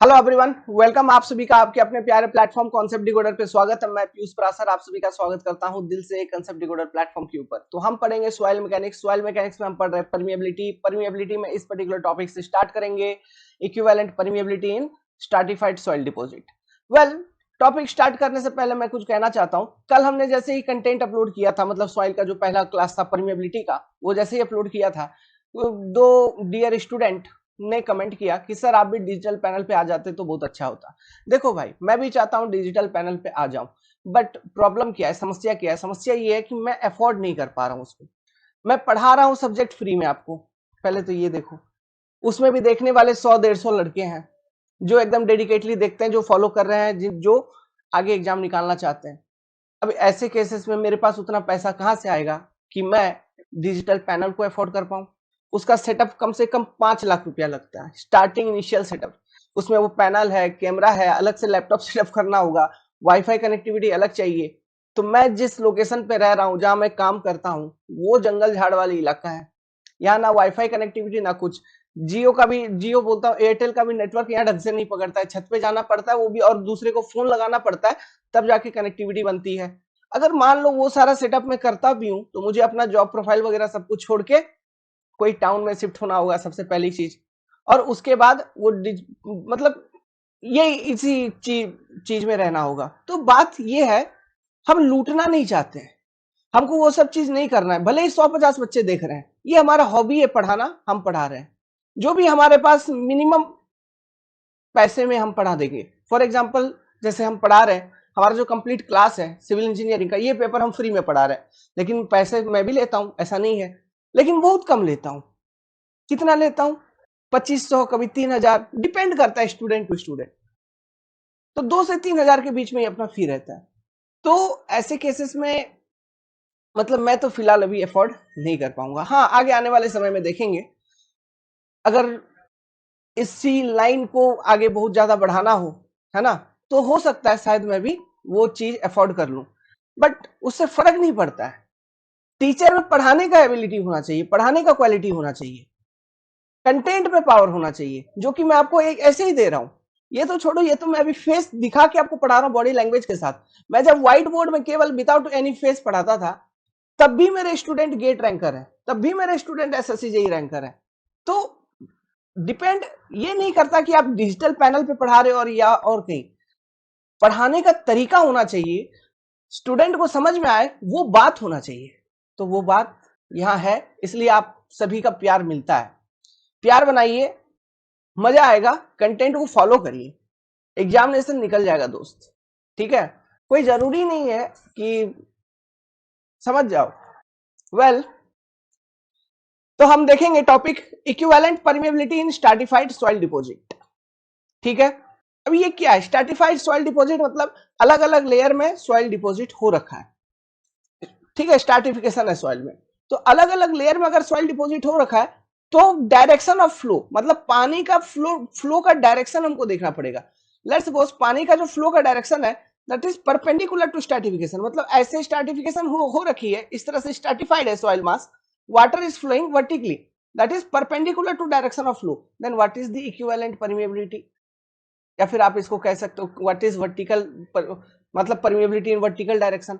Hello everyone, welcome. आप सभी का आपके अपने प्यारे प्लेटफॉर्म कॉन्सेप्ट डिकोडर पे स्वागत है। मैं पीयूष परासर आप सभी का स्वागत करता हूं दिल से कॉन्सेप्ट डिकोडर प्लेटफॉर्म के ऊपर। तो हम पढ़ेंगे सॉइल मैकेनिक्स। सॉइल मैकेनिक्स में हम पढ़ रहे हैं परमिएबिलिटी में इस पर्टिकुलर टॉपिक से स्टार्ट करेंगे equivalent permeability in stratified soil deposit. Well, topic start करने से पहले मैं कुछ कहना चाहता हूं। कल हमने जैसे ही कंटेंट अपलोड किया था, मतलब सॉइल का जो पहला क्लास था परमिएबिलिटी का, वो जैसे ही अपलोड किया था, तो दो डियर स्टूडेंट ने कमेंट किया कि सर आप भी डिजिटल पैनल पे आ जाते तो बहुत अच्छा होता। देखो भाई, मैं भी चाहता हूं डिजिटल पैनल पे आ जाऊं, बट प्रॉब्लम क्या है, समस्या क्या है? समस्या ये है कि मैं अफोर्ड नहीं कर पा रहा हूं उसको। मैं पढ़ा रहा हूं सब्जेक्ट फ्री में आपको, पहले तो ये देखो। उसमें भी देखने वाले 100-150 लड़के हैं जो एकदम डेडिकेटली देखते हैं, जो फॉलो कर रहे हैं, जो आगे एग्जाम निकालना चाहते हैं। अब ऐसे केसेस में मेरे पास उतना पैसा कहां से आएगा कि मैं डिजिटल पैनल को अफोर्ड कर पाऊं? उसका सेटअप कम से कम 5 लाख रुपया लगता है, स्टार्टिंग इनिशियल सेटअप। उसमें वो पैनल है, कैमरा है, अलग से लैपटॉप सेटअप करना होगा, वाईफाई कनेक्टिविटी अलग चाहिए। तो मैं जिस लोकेशन पे रह रहा हूँ, जहां मैं काम करता हूँ, वो जंगल झाड़ वाली इलाका है। यहाँ ना वाईफाई कनेक्टिविटी ना कुछ। जियो का भी, जियो बोलता हूँ, एयरटेल का भी नेटवर्क यहाँ ढंग से नहीं पकड़ता है। छत पे जाना पड़ता है, वो भी, और दूसरे को फोन लगाना पड़ता है, तब जाके कनेक्टिविटी बनती है। अगर मान लो वो सारा सेटअप मैं करता भी हूं, तो मुझे अपना जॉब प्रोफाइल वगैरह सब कुछ छोड़ के कोई टाउन में शिफ्ट होना होगा, सबसे पहली चीज। और उसके बाद वो मतलब ये इसी चीज में रहना होगा। तो बात ये है, हम लूटना नहीं चाहते हैं, हमको वो सब चीज नहीं करना है। भले ही 150 बच्चे देख रहे हैं, ये हमारा हॉबी है पढ़ाना, हम पढ़ा रहे हैं। जो भी हमारे पास मिनिमम पैसे में हम पढ़ा देंगे। फॉर एग्जाम्पल, जैसे हम पढ़ा रहे हैं, हमारा जो कंप्लीट क्लास है सिविल इंजीनियरिंग का, ये पेपर हम फ्री में पढ़ा रहे हैं। लेकिन पैसे मैं भी लेता हूं, ऐसा नहीं है, लेकिन बहुत कम लेता हूं। कितना लेता हूं? 2500, कभी 3000, डिपेंड करता है स्टूडेंट टू स्टूडेंट। तो 2 से 3 हजार के बीच में ही अपना फी रहता है। तो ऐसे केसेस में मतलब मैं तो फिलहाल अभी अफोर्ड नहीं कर पाऊंगा। हाँ, आगे आने वाले समय में देखेंगे, अगर इसी लाइन को आगे बहुत ज्यादा बढ़ाना हो, है ना, तो हो सकता है शायद मैं भी वो चीज अफोर्ड कर लूं। बट उससे फर्क नहीं पड़ता है। टीचर में पढ़ाने का एबिलिटी होना चाहिए, पढ़ाने का क्वालिटी होना चाहिए, कंटेंट पे पावर होना चाहिए, जो कि मैं आपको एक ऐसे ही दे रहा हूं। ये तो छोड़ो, ये तो मैं अभी फेस दिखा के आपको पढ़ा रहा हूं बॉडी लैंग्वेज के साथ। मैं जब व्हाइट बोर्ड में केवल विदाउट एनी फेस पढ़ाता था, तब भी मेरे स्टूडेंट गेट रैंकर है, तब भी मेरे स्टूडेंट एसएससी जेई रैंकर है। तो डिपेंड ये नहीं करता कि आप डिजिटल पैनल पे पढ़ा रहे हो और या और कहीं। पढ़ाने का तरीका होना चाहिए, स्टूडेंट को समझ में आए, वो बात होना चाहिए। तो वो बात यहां है, इसलिए आप सभी का प्यार मिलता है। प्यार बनाइए, मजा आएगा, कंटेंट को फॉलो करिए, एग्जामिनेशन निकल जाएगा दोस्त। ठीक है, कोई जरूरी नहीं है कि समझ जाओ। वेल, तो हम देखेंगे टॉपिक इक्विवेलेंट परमेबिलिटी इन स्ट्रैटिफाइड सॉइल डिपॉजिट। ठीक है, अब ये क्या है? स्ट्रैटिफाइड सॉइल डिपॉजिट मतलब अलग अलग लेयर में सॉइल डिपॉजिट हो रखा है। ठीक है, स्ट्रैटिफिकेशन है सॉइल में, तो अलग अलग लेयर में अगर सॉइल डिपॉजिट हो रखा है, तो डायरेक्शन ऑफ फ्लो, मतलब पानी का फ्लो का डायरेक्शन हमको देखना पड़ेगा। लेट्स सपोज पानी का जो फ्लो का डायरेक्शन है, that is perpendicular to stratification, मतलब ऐसे स्ट्रैटिफिकेशन हो रखी है, इस तरह से स्ट्रैटिफाइड है soil mass, water is flowing vertically, that is perpendicular to direction of flow, then what is the equivalent permeability? या फिर आप इसको कह सकते हो व्हाट इज वर्टिकल, मतलब परमेबिलिटी इन वर्टिकल डायरेक्शन।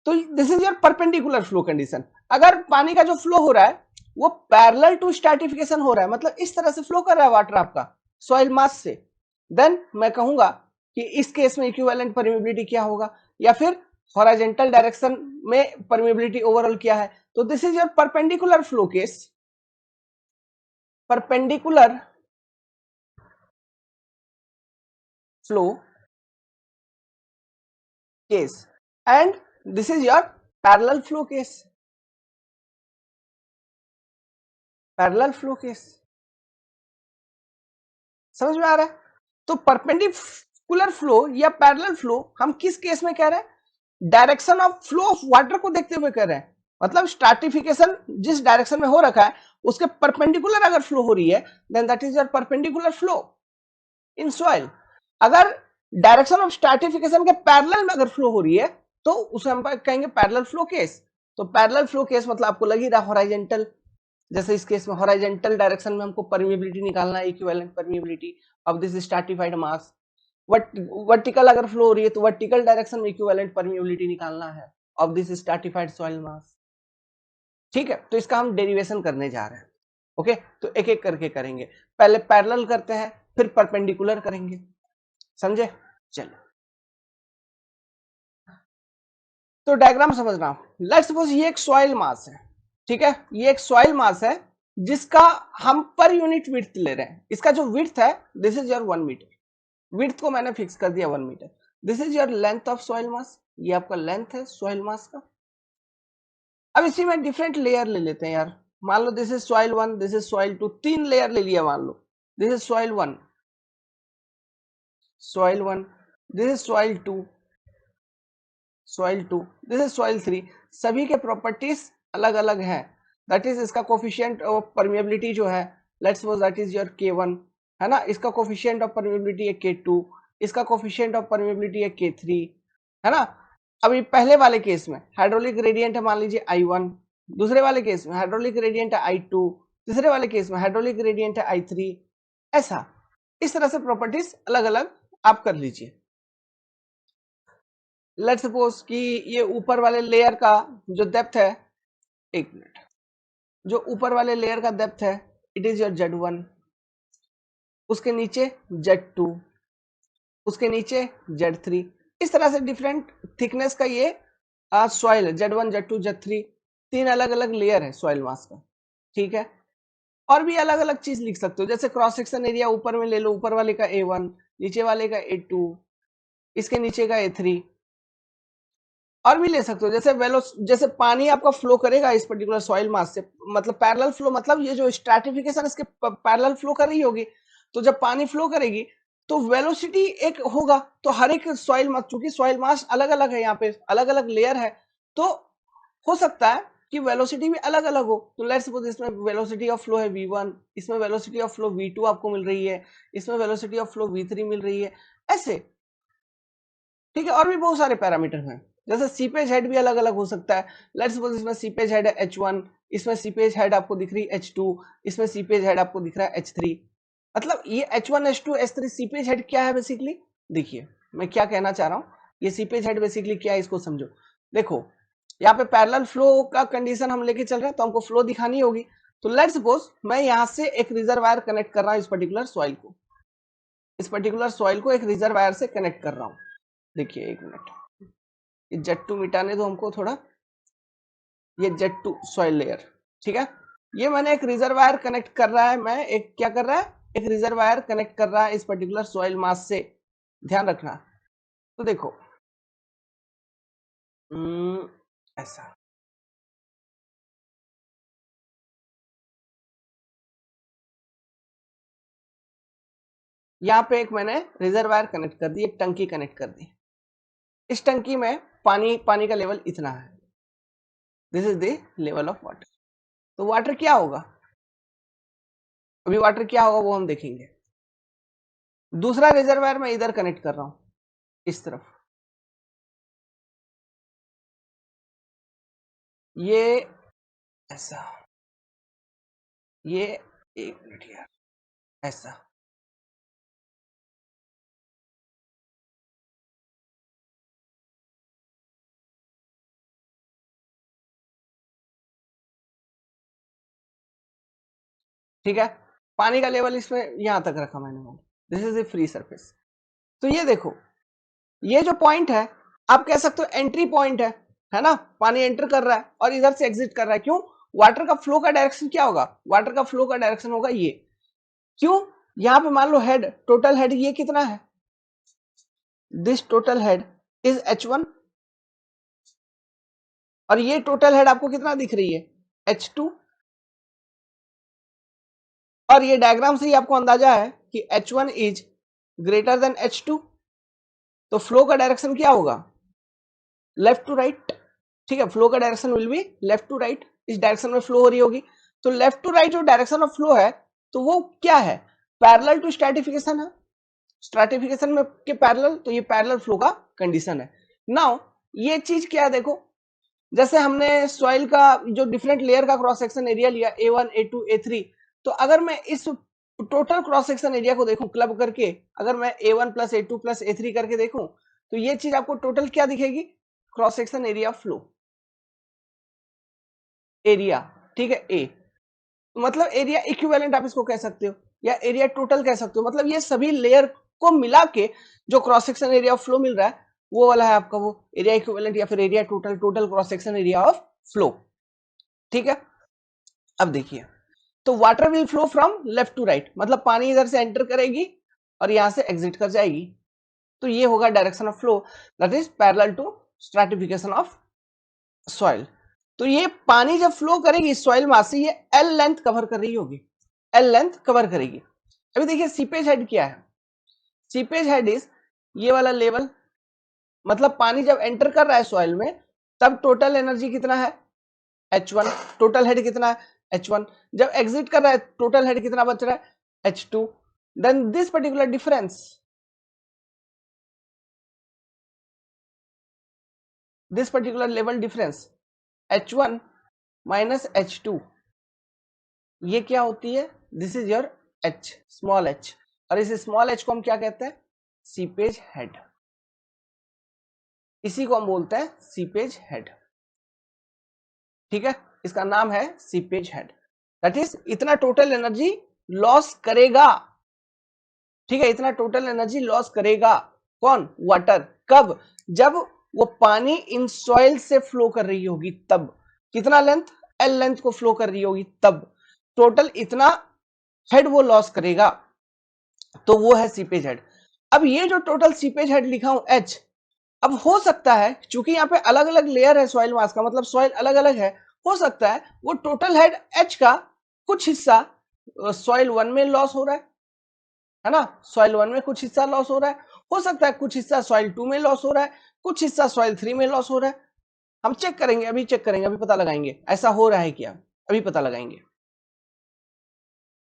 तो this is your perpendicular flow condition. अगर पानी का जो फ्लो हो रहा है वो पैरेलल टू स्ट्रैटिफिकेशन हो रहा है, मतलब इस तरह से फ्लो कर रहा है वाटर आपका सॉइल मास से, देन मैं कहूंगा कि इस केस में इक्विवेलेंट परमेबिलिटी क्या होगा, या फिर हॉरिजॉन्टल डायरेक्शन में परमेबिलिटी ओवरऑल क्या है। तो this is your perpendicular flow case, perpendicular flow case, and this is your parallel flow case, parallel flow case. समझ में आ रहा है? तो परपेंडिकुलर फ्लो या पैरेलल फ्लो हम किस केस में कह रहे हैं? Direction of flow of water को देखते हुए कह रहे हैं। मतलब स्ट्रैटिफिकेशन जिस डायरेक्शन में हो रखा है, उसके परपेंडिकुलर अगर फ्लो हो रही है, then that is your perpendicular flow in soil. अगर डायरेक्शन ऑफ स्ट्रैटिफिकेशन के पैरेलल में अगर फ्लो हो रही है, तो उसे हम कहेंगे पैरेलल फ्लो केस। तो पैरेलल फ्लो केस मतलब आपको लग ही रहा हॉरिजॉन्टल, जैसे इस केस में हॉरिजॉन्टल डायरेक्शन में हमको परमिएबिलिटी निकालना है, equivalent permeability of this stratified mass. Vertical अगर फ्लो हो रही है तो वर्टिकल डायरेक्शन में इक्विवेलेंट परमिएबिलिटी निकालना है ऑफ दिस स्ट्रैटिफाइड सॉइल मास। ठीक है, तो इसका हम डेरिवेशन करने जा रहे हैं। ओके, तो एक एक करके करेंगे। पहले पैरेलल करते हैं, फिर परपेंडिकुलर करेंगे, समझे? चलो, तो डायग्राम समझना। लेट्स सपोज ये एक सॉइल मास है, ठीक है, ये एक सॉइल मास है जिसका हम पर यूनिट विड्थ ले रहे हैं। इसका जो विड्थ है, this is your 1 metre, width को मैंने फिक्स कर दिया 1 metre. This is your length of soil mass, ये आपका लेंथ है सॉइल मास का। अब इसी में डिफरेंट लेयर ले लेते हैं यार। मान लो this is soil 1, this is soil 2, 3 layer ले लिया मान लो। This is soil 1, soil 1, this is soil 2, soil 2, this is soil 3। सभी के प्रॉपर्टीज अलग अलग हैं। दैट इज इसका कोफिशिएंट ऑफ परमिएबिलिटी जो है, let's suppose that is your K1, है ना। इसका कोफिशिएंट ऑफ परमिएबिलिटी है K2, इसका कोफिशिएंट ऑफ परमिएबिलिटी है K3, है ना। अभी पहले वाले केस में हाइड्रोलिक ग्रेडियंट है मान लीजिए I1, दूसरे वाले केस में हाइड्रोलिक ग्रेडियंट है I2, तीसरे वाले केस में हाइड्रोलिक ग्रेडियंट है I3। ऐसा, इस तरह से प्रॉपर्टीज अलग अलग आप कर लीजिए। लेट्स सपोज कि ये ऊपर वाले लेयर का जो डेप्थ है, एक मिनट, जो ऊपर वाले लेयर का डेप्थ है इट इज योर Z1, उसके नीचे Z2, उसके नीचे Z3। इस तरह से डिफरेंट थिकनेस का ये सॉइल है, Z1, Z2, Z3, 3 अलग अलग लेयर है सॉइल मास का। ठीक है, और भी अलग अलग चीज लिख सकते हो, जैसे क्रॉस सेक्शन एरिया ऊपर में ले लो, ऊपर वाले का A1, नीचे वाले का A2, इसके नीचे का A3। और भी ले सकते हो, जैसे पानी आपका फ्लो करेगा इस पर्टिकुलर सॉइल मास से, मतलब पैरेलल फ्लो, मतलब ये जो स्ट्रैटिफिकेशन इसके पैरेलल फ्लो कर रही होगी। तो जब पानी फ्लो करेगी तो वेलोसिटी एक होगा, तो हर एक सॉइल मास, चूंकि सॉइल मास अलग अलग है, यहाँ पे अलग अलग लेयर है, तो हो सकता है कि वेलोसिटी भी अलग अलग हो। तो लेट्स सपोज इसमें वेलोसिटी ऑफ फ्लो है V1, इसमें वेलोसिटी ऑफ फ्लो V2 आपको मिल रही है, इसमें वेलोसिटी ऑफ फ्लो V3 मिल रही है, ऐसे। ठीक है, और भी बहुत सारे पैरामीटर हैं, जैसे सीपेज हेड भी अलग अलग हो सकता है। लेट्स सपोज इसमें सीपेज हेड है H1, इसमें सीपेज हेड आपको दिख रही है H2, इसमें सीपेज हेड आपको दिख रहा है H3। मतलब ये H1, H2, H3 seepage head क्या है बेसिकली, देखिए मैं क्या कहना चाह रहा हूँ। ये सीपेज हेड बेसिकली क्या है, इसको समझो। देखो, यहाँ पे पैरेलल फ्लो का कंडीशन हम लेके चल रहे हैं, तो हमको फ्लो दिखानी होगी। तो लेट्स सपोज मैं यहाँ से एक रिजर्वायर कनेक्ट कर रहा हूँ, इस पर्टिकुलर सॉइल को, इस पर्टिकुलर सॉइल को एक रिजर्वायर से कनेक्ट कर रहा हूँ। देखिए एक मिनट, ये Z2 मिटाने दो हमको थोड़ा, ये Z2 सॉइल लेयर, ठीक है। ये मैंने एक रिजर्वायर कनेक्ट कर रहा है, मैं एक क्या कर रहा है, एक रिजर्वायर कनेक्ट कर रहा है इस पर्टिकुलर सॉइल मास से, ध्यान रखना। तो देखो ऐसा, यहाँ पे एक मैंने रिजर्वायर कनेक्ट कर दी, एक टंकी कनेक्ट कर दी। इस टंकी में पानी का लेवल इतना है, this is the level of water. तो वाटर क्या होगा, अभी वाटर क्या होगा वो हम देखेंगे। दूसरा रिजर्वायर मैं इधर कनेक्ट कर रहा हूं, इस तरफ, ये ऐसा, ये एक मिनट यार, ऐसा। ठीक है, पानी का लेवल इसमें यहां तक रखा मैंने, this is a free surface. तो ये देखो, ये जो पॉइंट है आप कह सकते हो एंट्री पॉइंट है ना। पानी एंटर कर रहा है और इधर से एग्जिट कर रहा है, क्यों? वाटर का फ्लो का डायरेक्शन क्या होगा, वाटर का फ्लो का डायरेक्शन होगा ये। क्यों? यहां पे मान लो हेड, टोटल हेड ये कितना है, this total head is H1, और ये टोटल हेड आपको कितना दिख रही है, H2। और ये डायग्राम से ही आपको अंदाजा है कि H1 is greater than H2, तो फ्लो का डायरेक्शन क्या होगा, लेफ्ट टू राइट। ठीक है, फ्लो का direction will be left to right, इस डायरेक्शन में फ्लो हो रही होगी। तो लेफ्ट टू राइट जो डायरेक्शन ऑफ फ्लो है, तो वो क्या है, पैरेलल टू स्ट्रैटिफिकेशन है, स्ट्रैटिफिकेशन में के पैरेलल, तो ये पैरेलल फ्लो का कंडीशन है। नाउ ये चीज क्या है देखो, जैसे हमने सॉइल का जो डिफरेंट लेयर का क्रॉस सेक्शन एरिया लिया A1 A2 A3, तो अगर मैं इस टोटल क्रॉस सेक्शन एरिया को देखूं क्लब करके, अगर मैं A1 plus A2 plus A3 करके देखूं, तो ये चीज आपको टोटल क्या दिखेगी, cross section area flow area, ठीक है ए। मतलब एरिया इक्विवेलेंट आप इसको कह सकते हो या एरिया टोटल कह सकते हो, मतलब ये सभी लेयर को मिला के जो cross section area of flow मिल रहा है वो वाला है आपका वो एरिया इक्विवेलेंट या फिर area total, total cross section area of flow, ठीक है। अब देखिए, तो water will flow from left to right, मतलब पानी इधर से एंटर करेगी और यहां से एग्जिट कर जाएगी, तो ये होगा direction of flow that is parallel to stratification of soil. तो ये पानी जब फ्लो करेगी सॉइल मास से, ये एल लेंथ कवर कर रही होगी, एल लेंथ कवर करेगी। अभी देखिए सीपेज हेड क्या है, सीपेज हेड इज ये वाला लेवल, मतलब पानी जब एंटर कर रहा है सॉइल में तब टोटल एनर्जी कितना है H1, टोटल हेड कितना है H1, जब एग्जिट कर रहा है टोटल हेड कितना बच रहा है H2, then this particular difference, this particular level difference H1 minus H2, ये क्या होती है, this is your H, small h, और इस स्मॉल h को हम क्या कहते हैं, सीपेज हेड, इसी को हम बोलते हैं सीपेज हेड, ठीक है, इसका नाम है सीपेज हेड। दैट इज इतना टोटल एनर्जी लॉस करेगा, ठीक है, इतना टोटल एनर्जी लॉस करेगा कौन, वाटर, कब, जब वो पानी इन सॉइल से फ्लो कर रही होगी तब, कितना लेंथ, एल लेंथ को फ्लो कर रही होगी तब टोटल इतना हेड वो लॉस करेगा, तो वो है सीपेज हेड। अब ये जो टोटल सीपेज हेड लिखा हूं H, अब हो सकता है चूंकि यहाँ पे अलग अलग लेयर है सॉइल मास का, मतलब सॉइल अलग अलग है, हो सकता है वो टोटल हेड H का कुछ हिस्सा सॉइल 1 में लॉस हो रहा है ना, सॉइल 1 में कुछ हिस्सा लॉस हो रहा है, हो सकता है कुछ हिस्सा सॉइल 2 में लॉस हो रहा है, कुछ हिस्सा सॉइल 3 में लॉस हो रहा है। हम चेक करेंगे, अभी चेक करेंगे, अभी पता लगाएंगे ऐसा हो रहा है क्या, अभी पता लगाएंगे।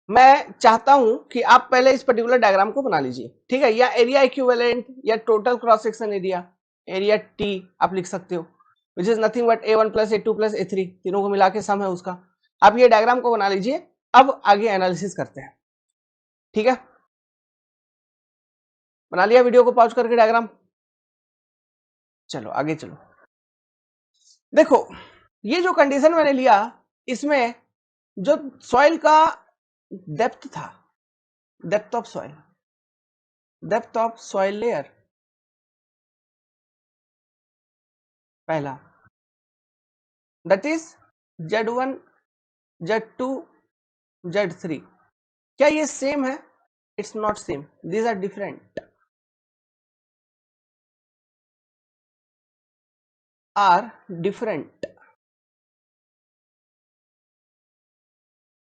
मैं चाहता हूं कि आप पहले इस पर्टिकुलर डायग्राम को बना लीजिए, ठीक है, या एरिया इक्विवेलेंट या total cross section area, area T आप लिख सकते हो, which is nothing but A1 plus A2 plus A3, तीनों को मिला के सम है उसका। आप ये डायग्राम को बना लीजिए, अब आगे एनालिसिस करते हैं, ठीक है। बना लिया वीडियो को पॉज करके डायग्राम, चलो आगे चलो। देखो ये जो कंडीशन मैंने लिया, इसमें जो सॉइल का डेप्थ था, depth of soil, depth of soil layer पहला, that is Z1 Z2 Z3, क्या ये सेम है, it's not same, these are different, are different.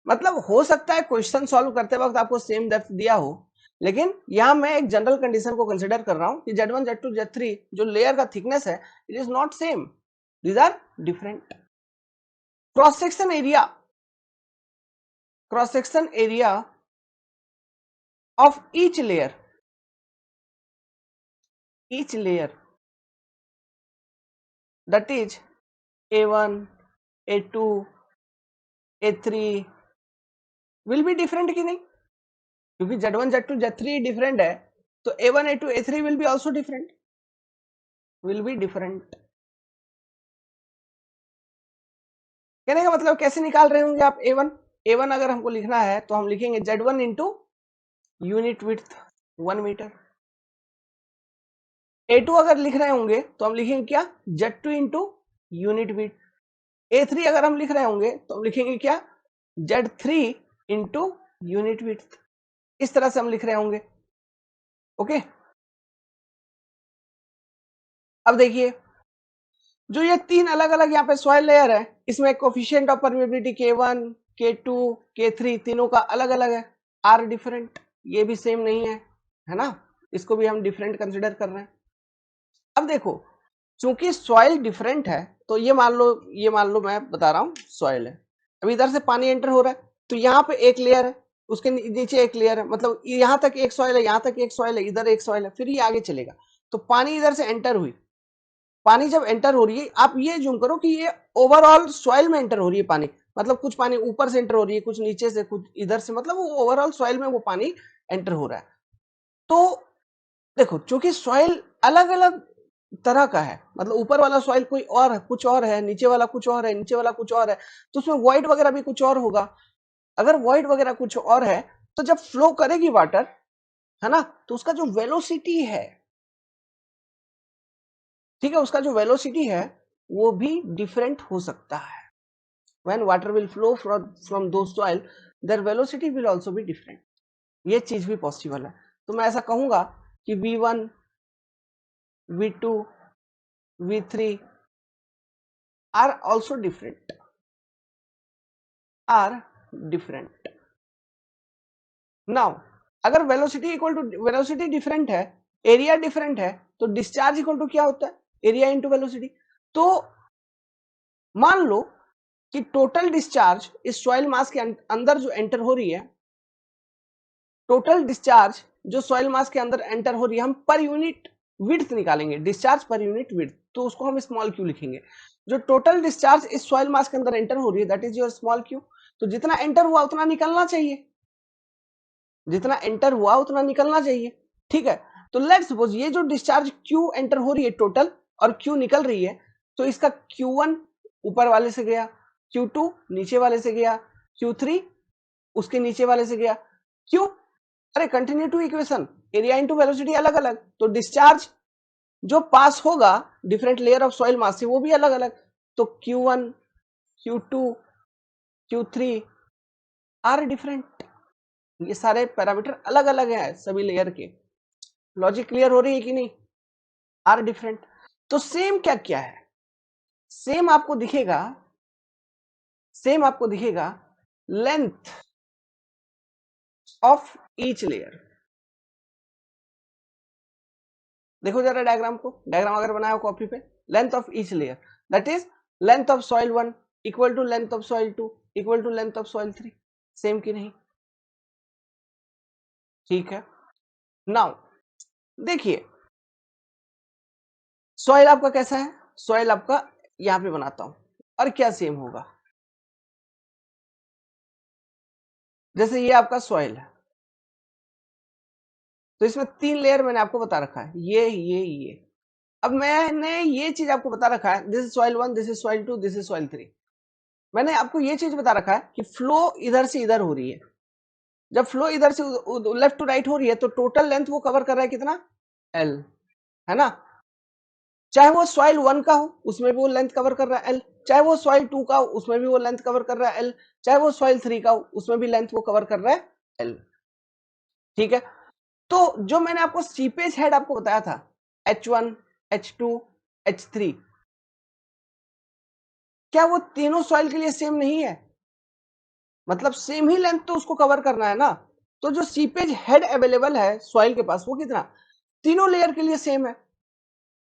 मतलब हो सकता है क्वेश्चन सॉल्व करते वक्त आपको सेम डेप्थ दिया हो, लेकिन यहां मैं एक जनरल कंडीशन को कंसीडर कर रहा हूं कि Z1 Z2 Z3 जो लेयर का थिकनेस है it is not same, these are different. Cross section area, cross section area of each layer, each layer that is A1 A2 A3 will be different कि नहीं, क्योंकि Z1 Z2 Z3 different है, तो A1 A2 A3 will be also different, will be different. कहने का मतलब कैसे निकाल रहे होंगे आप A1, A1 अगर हमको लिखना है तो हम लिखेंगे Z1 into unit width 1 metre, A2 अगर लिख रहे होंगे तो हम लिखेंगे क्या, Z2 into unit width, A3 अगर हम लिख रहे होंगे तो हम लिखेंगे क्या, Z3 इंटू यूनिट विड्थ, इस तरह से हम लिख रहे होंगे, ओके। अब देखिए जो ये तीन अलग अलग यहाँ पे सॉइल लेयर है, इसमें coefficient of permeability K1 K2 K3 तीनों का अलग अलग है, आर डिफरेंट, ये भी सेम नहीं है ना, इसको भी हम डिफरेंट कंसिडर कर रहे हैं। अब देखो चूंकि सॉइल डिफरेंट है, तो ये मान लो मैं बता रहा हूँ सॉइल है, अब इधर से पानी एंटर हो रहा है, तो यहाँ पे एक लेयर है, उसके नीचे एक लेयर है, मतलब यहाँ तक एक सॉइल है, यहाँ तक एक सॉइल है, इधर एक सॉइल है, फिर ये आगे चलेगा, तो पानी इधर से एंटर हुई, पानी जब एंटर हो रही है, आप ये जूम करो कि ये ओवरऑल सॉइल में एंटर हो रही है पानी, मतलब कुछ पानी ऊपर से एंटर हो रही है, कुछ नीचे से, कुछ इधर से, मतलब वो ओवरऑल सॉइल में वो पानी एंटर हो रहा है। तो देखो, चूंकि सॉइल अलग अलग तरह का है, मतलब ऊपर वाला सॉइल कोई और है, कुछ और है, नीचे वाला कुछ और है, नीचे वाला कुछ और है, तो उसमें वॉइड वगैरह भी कुछ और होगा। अगर वॉइड वगैरह कुछ और है, तो जब फ्लो करेगी वाटर, है ना, तो उसका जो वेलोसिटी है, ठीक है, उसका जो वेलोसिटी है वो भी डिफरेंट हो सकता है। when water will flow from those soil, their velocity will also be different। ये चीज भी पॉसिबल है। तो मैं ऐसा कहूंगा कि v1, v2, v3 are also different, are different। Now अगर velocity equal to velocity different है, एरिया डिफरेंट है, तो डिस्चार्ज इक्वल टू क्या होता है, एरिया इंटू वेलोसिटी। तो मान लो कि टोटल डिस्चार्ज इस सॉइल मास के अंदर जो एंटर हो रही है, टोटल डिस्चार्ज जो सॉइल मास के अंदर एंटर हो रही है, हम पर यूनिट विड्थ निकालेंगे, डिस्चार्ज पर यूनिट विड्थ, तो उसको हम स्मॉल क्यू लिखेंगे। जो टोटल डिस्चार्ज इस सॉइल मास के अंदर एंटर हो रही है, that is your small Q. तो जितना एंटर हुआ उतना निकलना चाहिए, जितना एंटर हुआ उतना निकलना चाहिए, ठीक है। तो लेट्स सपोज ये जो डिस्चार्ज क्यू एंटर हो रही है टोटल, और क्यू निकल रही है, तो इसका Q1 ऊपर वाले से गया, Q2 नीचे वाले से गया, Q3 उसके नीचे वाले से गया। क्यों? अरे continue to equation, area into velocity अलग अलग, तो डिस्चार्ज जो पास होगा different layer of soil mass से वो भी अलग अलग। तो Q1, Q2, Q3 are different. ये सारे पैरामीटर अलग अलग हैं सभी लेयर के। लॉजिक क्लियर हो रही है कि नहीं? Are different. तो सेम क्या क्या है, सेम आपको दिखेगा, सेम आपको दिखेगा लेंथ ऑफ ईच लेयर। देखो जरा डायग्राम को, डायग्राम अगर बनाया हो कॉपी पे, length of each layer that is length of soil 1 equal to length of soil 2 equal to length of soil 3। Same कि नहीं? ठीक है। नाउ देखिए सॉइल आपका कैसा है, सॉइल आपका यहां पे बनाता हूं, और क्या सेम होगा, जैसे ये आपका सॉइल है, तो इसमें 3 लेयर मैंने आपको बता रखा है, ये। अब मैंने ये चीज आपको बता रखा है, this is soil 1, this is soil 2, this is soil 3। मैंने आपको ये चीज बता रखा है कि फ्लो इधर से इधर हो रही है। जब फ्लो इधर से लेफ्ट टू राइट हो रही है, तो टोटल लेंथ वो कवर कर रहा है कितना, एल, है ना। चाहे वो सॉइल 1 का हो उसमें भी वो लेंथ कवर कर रहा है एल, चाहे वो सॉइल 2 का हो उसमें भी वो लेंथ कवर कर रहा है एल, चाहे वो सॉइल 3 का हो उसमें भी लेंथ वो कवर कर रहा है एल, ठीक है। तो जो मैंने आपको सीपेज हेड आपको बताया था, H1, H2, H3, क्या वो तीनों सॉइल के लिए सेम नहीं है? मतलब सेम ही लेंथ तो उसको कवर करना है ना। तो जो सीपेज हेड अवेलेबल है सॉइल के पास वो कितना, तीनों लेयर के लिए सेम है।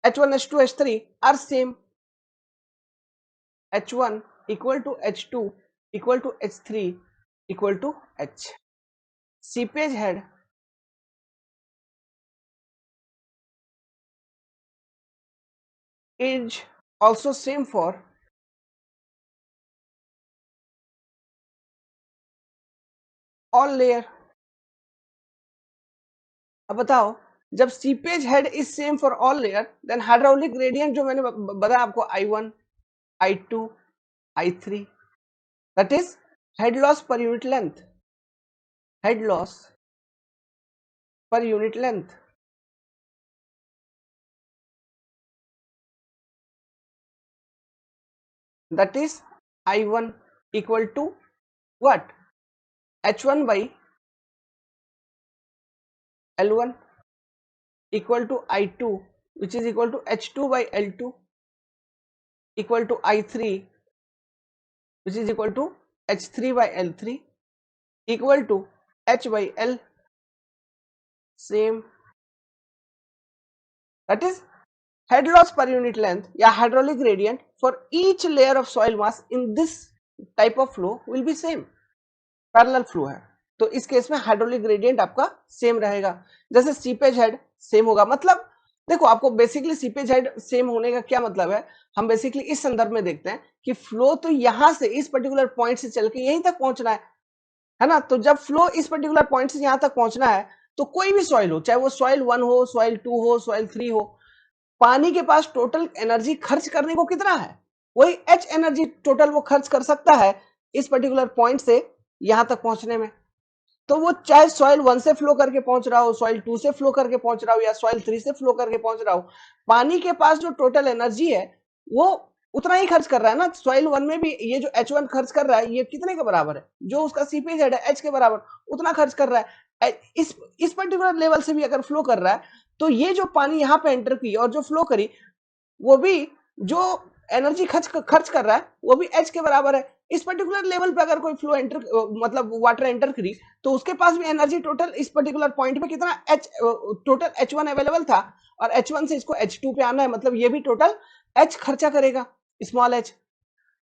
H1, H2, H3 are same. H1 equal to H2 equal to H3 equal to H। Seepage head is also same for all layer। अब बताओ, जब seepage head is same for all layer, then hydraulic gradient जो मैंने बताया आपको, I1, I2, I3, that is head loss पर unit length, head loss पर unit length, that is I1 equal to what, H1 by L1 equal to I2 which is equal to H2 by L2 equal to I3 which is equal to H3 by L3 equal to H by L, same, that is head loss per unit length या hydraulic gradient for each layer of soil mass in this type of flow will be same। Parallel flow है तो इस case में hydraulic gradient आपका same रहेगा। जैसे seepage head same होगा, मतलब देखो आपको बेसिकली सीपेज हेड सेम होने का क्या मतलब है, हम बेसिकली इस संदर्भ में देखते हैं कि फ्लो तो यहां से इस पर्टिकुलर पॉइंट से चल के यहीं तक पहुंचना है ना। तो जब फ्लो इस पर्टिकुलर पॉइंट से यहां तक पहुंचना है तो कोई भी सॉइल हो, चाहे वो सॉइल 1 हो, सॉइल 2 हो, सॉइल 3 हो, पानी के पास टोटल एनर्जी खर्च करने को कितना है, वही एच एनर्जी टोटल वो खर्च कर सकता है इस पर्टिकुलर पॉइंट से यहां तक पहुंचने में। तो वो चाहे सॉइल 1 से फ्लो करके पहुंच रहा हो, सॉइल 2 से फ्लो करके पहुंच रहा हो, या सॉइल 3 से फ्लो करके पहुंच रहा हो, पानी के पास जो टोटल एनर्जी है वो उतना ही खर्च कर रहा है ना। सॉइल 1 में भी ये जो H1 खर्च कर रहा है ये कितने के बराबर है, जो उसका सीपेज हेड है H के बराबर उतना खर्च कर रहा है। इस पर्टिकुलर लेवल से भी अगर फ्लो कर रहा है तो ये जो पानी यहाँ पे एंटर की और जो फ्लो करी वो भी जो एनर्जी खर्च कर रहा है वो भी एच के बराबर है। इस पर्टिकुलर लेवल पे अगर कोई फ्लो एंटर मतलब वाटर एंटर करी तो उसके पास भी एनर्जी टोटल इस पर्टिकुलर पॉइंट पे कितना एच टोटल H1 अवेलेबल था, और H1 से इसको H2 पे आना है, मतलब ये भी टोटल एच खर्चा करेगा, स्मॉल एच।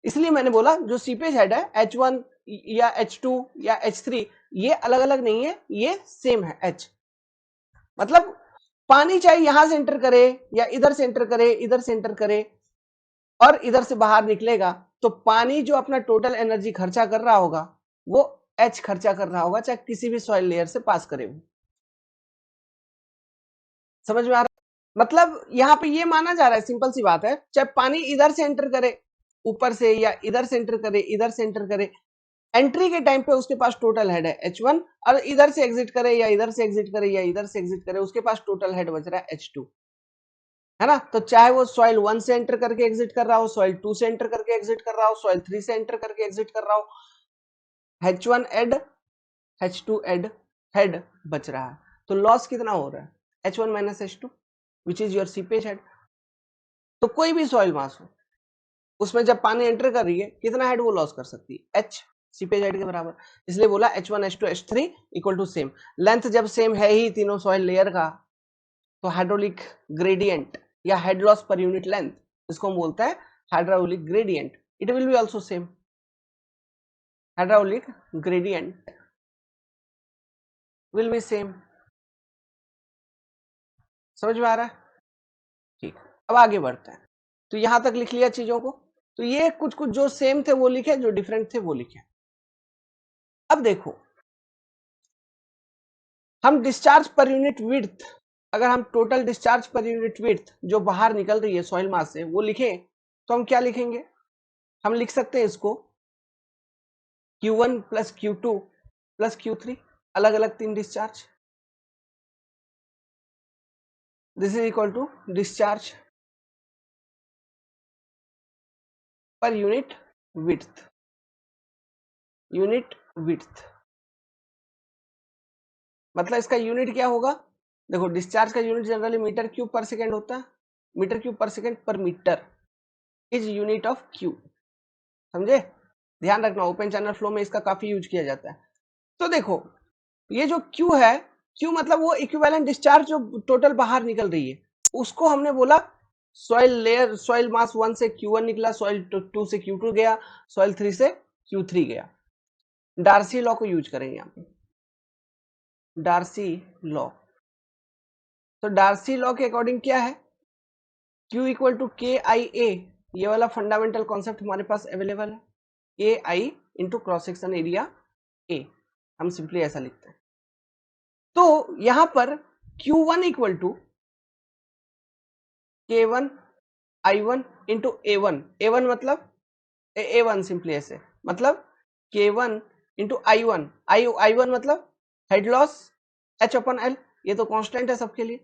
इसलिए मैंने बोला जो सीपेज हेड है H1 या H2 या H3 ये अलग अलग नहीं है, ये सेम है एच। मतलब पानी चाहे यहां से एंटर करे या इधर से एंटर करे, इधर से एंटर करे और इधर से बाहर निकलेगा, तो पानी जो अपना टोटल एनर्जी खर्चा कर रहा होगा वो एच खर्चा कर रहा होगा, चाहे किसी भी सॉइल लेयर से पास करे वो। समझ में आ रहा है? मतलब यहां पे ये माना जा रहा है, सिंपल सी बात है, चाहे पानी इधर से एंटर करे ऊपर से या इधर से एंटर करे, इधर से एंटर करे, एंट्री के टाइम पे उसके पास टोटल हेड है H1, और इधर से एग्जिट करे या इधर से एग्जिट करे या इधर से एग्जिट करे उसके पास टोटल हेड बच रहा है H2, है ना। तो चाहे वो सॉइल 1 से एंटर करके एग्जिट कर रहा हो, सॉइल 2 से एंटर करके एग्जिट कर रहा हो, सॉइल 3 से एंटर करके एग्जिट कर रहा हो, H1 add H2 add head बच रहा है। तो लॉस कितना हो रहा है H1 minus H2 which is your seepage head. तो कोई भी सॉइल मास हो उसमें जब पानी एंटर कर रही है कितना हेड वो लॉस कर सकती है, H सीपेज हेड के बराबर। इसलिए बोला H1 H2 H3 equal to same. Length जब सेम है ही तीनों सॉइल लेयर का तो हाइड्रोलिक ग्रेडियंट या हेड लॉस पर यूनिट लेंथ, इसको हम बोलते हैं hydraulic gradient, it will be also same. Hydraulic gradient will be same. समझ में आ रहा है? ठीक, अब आगे बढ़ते हैं। तो यहां तक लिख लिया चीजों को। तो ये कुछ कुछ जो सेम थे वो लिखे, जो डिफरेंट थे वो लिखे। अब देखो हम डिस्चार्ज पर यूनिट विड्थ, अगर हम total discharge per unit width जो बाहर निकल रही है सॉइल मास से वो लिखें तो हम क्या लिखेंगे, हम लिख सकते हैं इसको Q1 plus Q2 plus Q3, अलग अलग तीन discharge, this is equal to discharge per unit width, unit width मतलब इसका यूनिट क्या होगा, देखो डिस्चार्ज का unit generally metre cube per second होता है, metre cube per second per metre is unit of Q. समझे? ध्यान रखना ओपन चैनल फ्लो में इसका काफी यूज किया जाता है। तो देखो ये जो Q है, Q मतलब वो इक्विवेलेंट डिस्चार्ज जो टोटल बाहर निकल रही है उसको हमने बोला सॉइल लेयर, सॉइल मास 1 से Q1 निकला, सॉइल 2 से Q2 गया, सॉइल 3 से Q3 गया। डार्सी लॉ को यूज करेंगे यहाँ पे, डार्सी लॉ। तो डार्सी लॉ के अकॉर्डिंग क्या है, Q इक्वल टू के आई ए, ये वाला फंडामेंटल कॉन्सेप्ट हमारे पास अवेलेबल है, K i into cross section area A, हम सिंपली ऐसा लिखते हैं। तो यहां पर Q1 equal to K1 I1 into A1, A1 मतलब A1 सिंपली ऐसे मतलब K1 इंटू I1, I1 मतलब हेड लॉस H अपन L, ये तो कांस्टेंट है सबके लिए,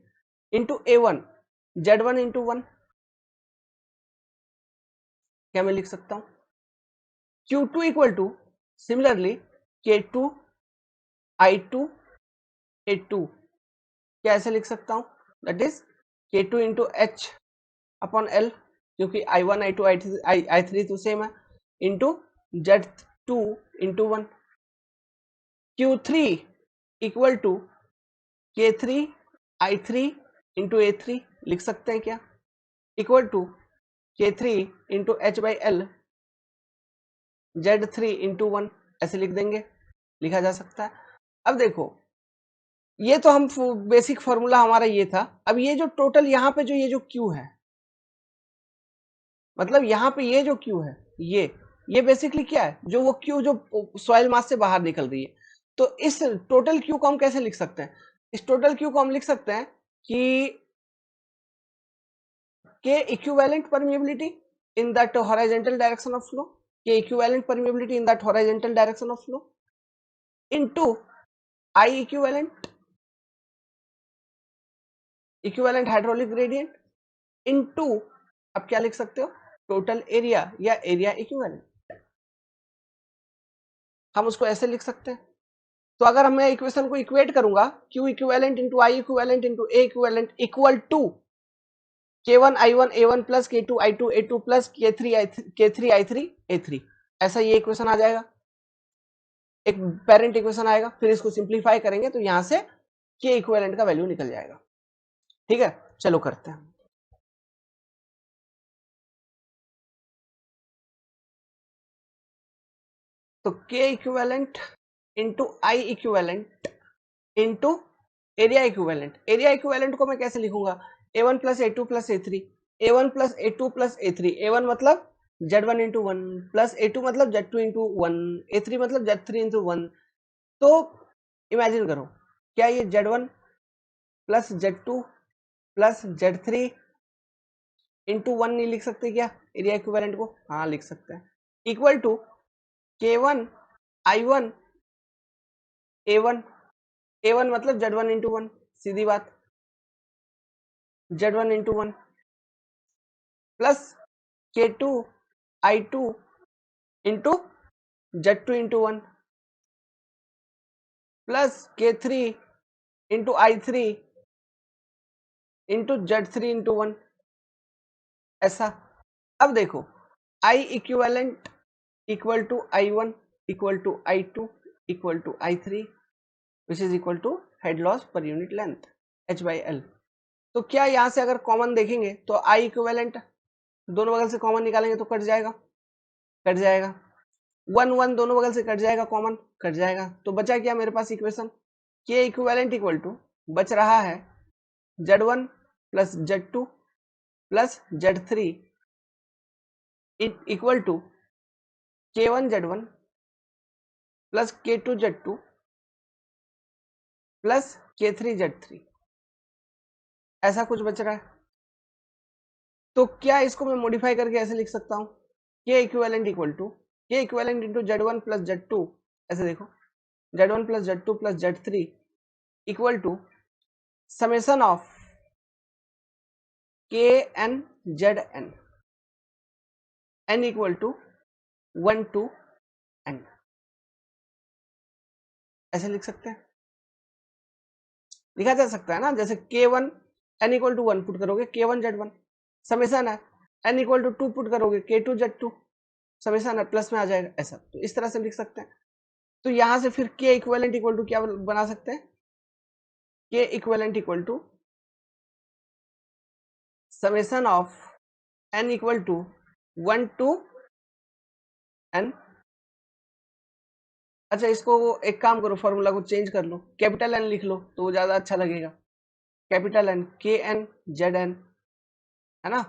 इंटू A1 Z1 इंटू 1, क्या मैं लिख सकता हूं Q2 equal to similarly K2 I2 A2, क्या ऐसे लिख सकता हूं, that is K2 into H upon L, क्योंकि I1 I2 I3 तो सेम है, into Z2 into 1, Q3 equal to K3 I3 into A3 लिख सकते हैं क्या, equal to K3 into H by L Z3 इंटू 1, ऐसे लिख देंगे, लिखा जा सकता है। अब देखो ये तो हम बेसिक फॉर्मूला हमारा ये था। अब ये जो टोटल यहाँ पे जो ये जो क्यू है, मतलब यहाँ पे ये जो क्यू है, ये बेसिकली क्या है, जो वो क्यू जो सॉइल मास से बाहर निकल रही है। तो इस टोटल क्यू को हम कैसे लिख सकते हैं? इस टोटल क्यू को हम लिख सकते हैं कि K equivalent permeability in that horizontal direction of flow, K equivalent permeability in that horizontal direction of flow into I equivalent hydraulic gradient into, आप क्या लिख सकते हो, टोटल एरिया या एरिया इक्विवेलेंट। हम उसको ऐसे लिख सकते हैं। तो अगर मैं इक्वेशन को इक्वेट करूंगा, Q equivalent into I equivalent into A equivalent equal to K1 I1 A1 plus K2 I2 A2 plus K3 I3 A3, ऐसा ये इक्वेशन आ जाएगा, एक पेरेंट इक्वेशन आएगा। फिर इसको सिंप्लीफाई करेंगे तो यहां से K इक्विवेलेंट का वैल्यू निकल जाएगा। ठीक है, चलो करते हैं। तो K इक्विवेलेंट इंटू आई equivalent into area equivalent. Area equivalent को मैं कैसे लिखूंगा, A1 plus A2 plus A3, A1 plus A2 plus A3, A1 मतलब Z1 into one plus A2 मतलब Z2 इंटू वन, A3 मतलब Z3 इंटू वन। तो imagine करो, क्या ये Z1 plus Z2 plus Z3 into one नहीं लिख सकते क्या एरिया इक्विवेलेंट को? हाँ लिख सकते हैं। Equal to K1 I1 A1, A1 मतलब Z1 इंटू वन, सीधी बात, Z1 into one plus K2 I2 into Z2 into one plus K3 into I3 into Z3 into one, ऐसा। अब देखो I equivalent equal to I1 equal to I2 equal to I3 which is equal to head loss पर unit length H by L। तो क्या यहां से अगर common देखेंगे तो I इक्विवेलेंट दोनों बगल से कॉमन निकालेंगे तो कट जाएगा, कट जाएगा, वन वन दोनों बगल से कट जाएगा, कॉमन कट जाएगा। तो बचा क्या मेरे पास equation, K equivalent equal to बच रहा है Z1 plus Z2 plus Z3 equal to K1 Z1 plus K2 Z2 plus K3 Z3, ऐसा कुछ बच रहा है। तो क्या इसको मैं मॉडिफाई करके ऐसे लिख सकता हूं, K equivalent equal to K equivalent into Z1 plus Z2, ऐसे देखो Z1 plus Z2 plus Z3 equal to summation of KN ZN, N equal to 1 to N, ऐसे लिख सकते हैं, लिखा जा सकता है ना। जैसे K1 N equal to 1 put करोगे K1 Z1 समेशन है, N इक्वल टू 2 पुट करोगे K2 Z2 समेशन है, प्लस में आ जाएगा, ऐसा। तो इस तरह से लिख सकते हैं। तो यहां से फिर K इक्विवेलेंट इक्वल टू क्या बना सकते हैं, K equivalent equal to summation of N equal to 1 to N। अच्छा इसको एक काम करो, फॉर्मूला को चेंज कर लो, कैपिटल N लिख लो तो वो ज्यादा अच्छा लगेगा। कैपिटल N KN ZN, है ना,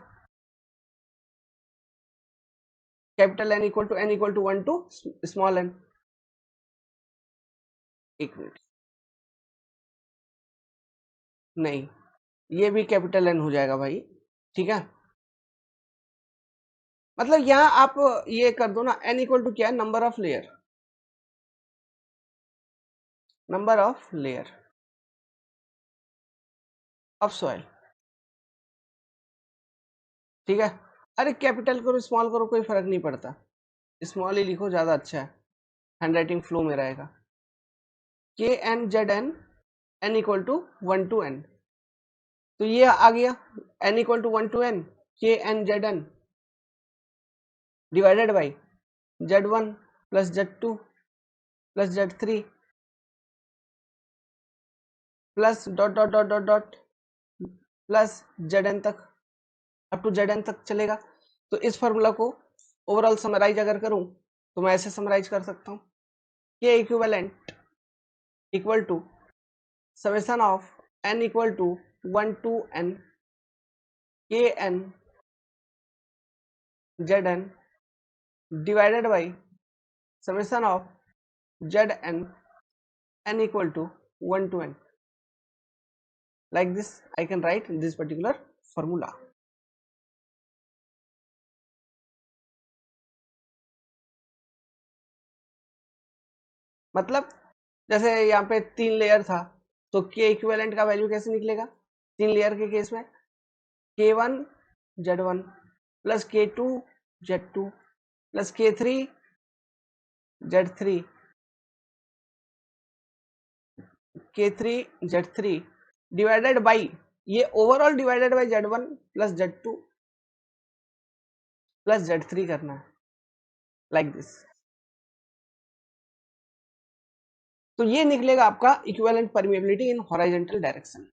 capital N equal to 1 to small n। एक मिनट, नहीं ये भी कैपिटल N हो जाएगा भाई, ठीक है। मतलब यहाँ आप ये कर दो ना, N इक्वल टू क्या है, number of layer, number of layer of soil, ठीक है। अरे कैपिटल करो स्मॉल करो कोई फर्क नहीं पड़ता, स्मॉल ही लिखो ज्यादा अच्छा है, हैंडराइटिंग फ्लो में रहेगा। KN ZN N equal to 1 to N, तो ये आ गया N equal to 1 to N KN ZN divided by Z1 plus Z2 plus Z3 plus dot dot dot dot dot plus ZN तक, up to ZN तक चलेगा। तो इस formula को ओवरऑल समराइज अगर करूं तो मैं ऐसे समराइज कर सकता हूं, K equivalent equal to summation of n equal to 1 to n kn zn divided by summation of zn n equal to 1 to n. Like this I can write this particular formula. मतलब जैसे यहाँ पे 3 layer था तो k equivalent का value कैसे निकलेगा 3 layer के केस में k1 z1 plus k2 z2 plus k3 z3 k3 z3 divided by ये overall divided by z1 plus z2 plus z3 करना है लाइक दिस। तो ये निकलेगा आपका equivalent permeability in horizontal direction,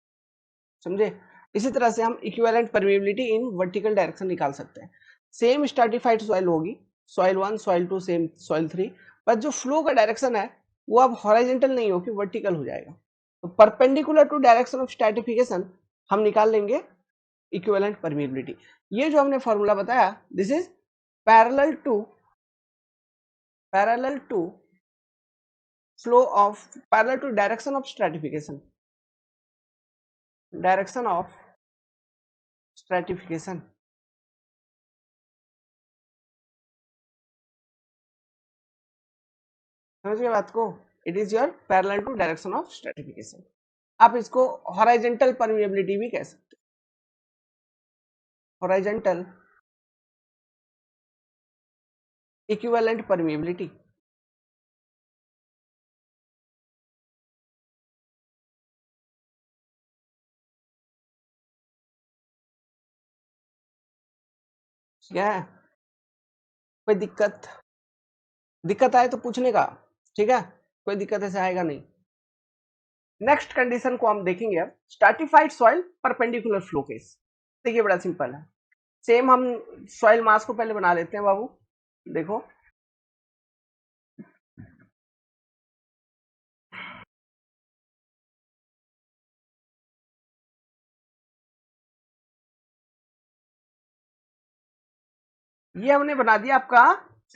समझे। इसी तरह से हम equivalent permeability in vertical direction निकाल सकते हैं। सेम स्ट्रैटिफाइड सॉइल होगी, सॉइल 1 सॉइल 2 सेम सॉइल 3, पर जो फ्लो का डायरेक्शन है वो अब हॉरिजॉन्टल नहीं होगी वर्टिकल हो जाएगा। तो perpendicular to direction of stratification हम निकाल लेंगे इक्विवेलेंट परमिएबिलिटी। ये जो हमने फॉर्मूला बताया this is parallel to flow of parallel to direction of stratification समझ गए बात को। It is your parallel to direction of stratification. आप इसको हॉरिजॉन्टल परमिएबिलिटी भी कह सकते हैं, हॉरिजॉन्टल इक्विवेलेंट परमिएबिलिटी। क्या है कोई दिक्कत आए तो पूछने का, ठीक है, कोई दिक्कत ऐसे आएगा नहीं। नेक्स्ट कंडीशन को हम देखेंगे अब, stratified soil perpendicular flow case. देखिए बड़ा सिंपल है, सेम हम सॉइल मास को पहले बना लेते हैं बाबू। देखो ये हमने बना दिया आपका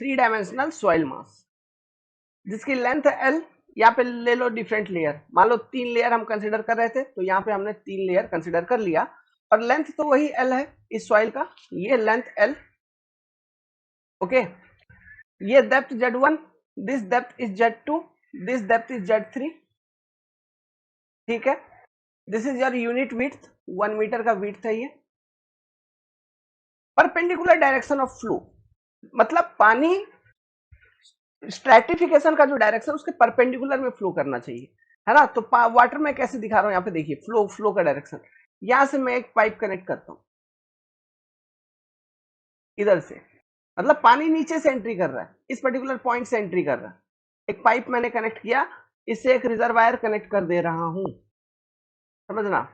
3 डायमेंशनल सॉइल मास जिसकी लेंथ एल। यहाँ पे ले लो डिफरेंट लेयर, मान लो 3 लेयर हम कंसिडर कर रहे थे तो यहाँ पे हमने 3 लेयर कंसिडर कर लिया और लेंथ तो वही एल है इस सॉइल का, ये लेंथ एल। ओके, ये depth z1, this depth is z2, this depth is z3, ठीक है। This is your unit width, 1 metre का विड्थ है ये। परपेंडिकुलर डायरेक्शन ऑफ फ्लो मतलब पानी स्ट्रैटिफिकेशन का जो डायरेक्शन उसके परपेंडिकुलर में फ्लो करना चाहिए, है ना। तो वाटर में कैसे दिखा रहा हूं, यहाँ पे देखिए फ्लो का डायरेक्शन। यहां से मैं एक पाइप कनेक्ट करता हूं इधर से, मतलब पानी नीचे से एंट्री कर रहा है, इस पर्टिकुलर पॉइंट से एंट्री कर रहा है। एक पाइप मैंने कनेक्ट किया, इससे एक रिजर्वायर कनेक्ट कर दे रहा हूं, समझना।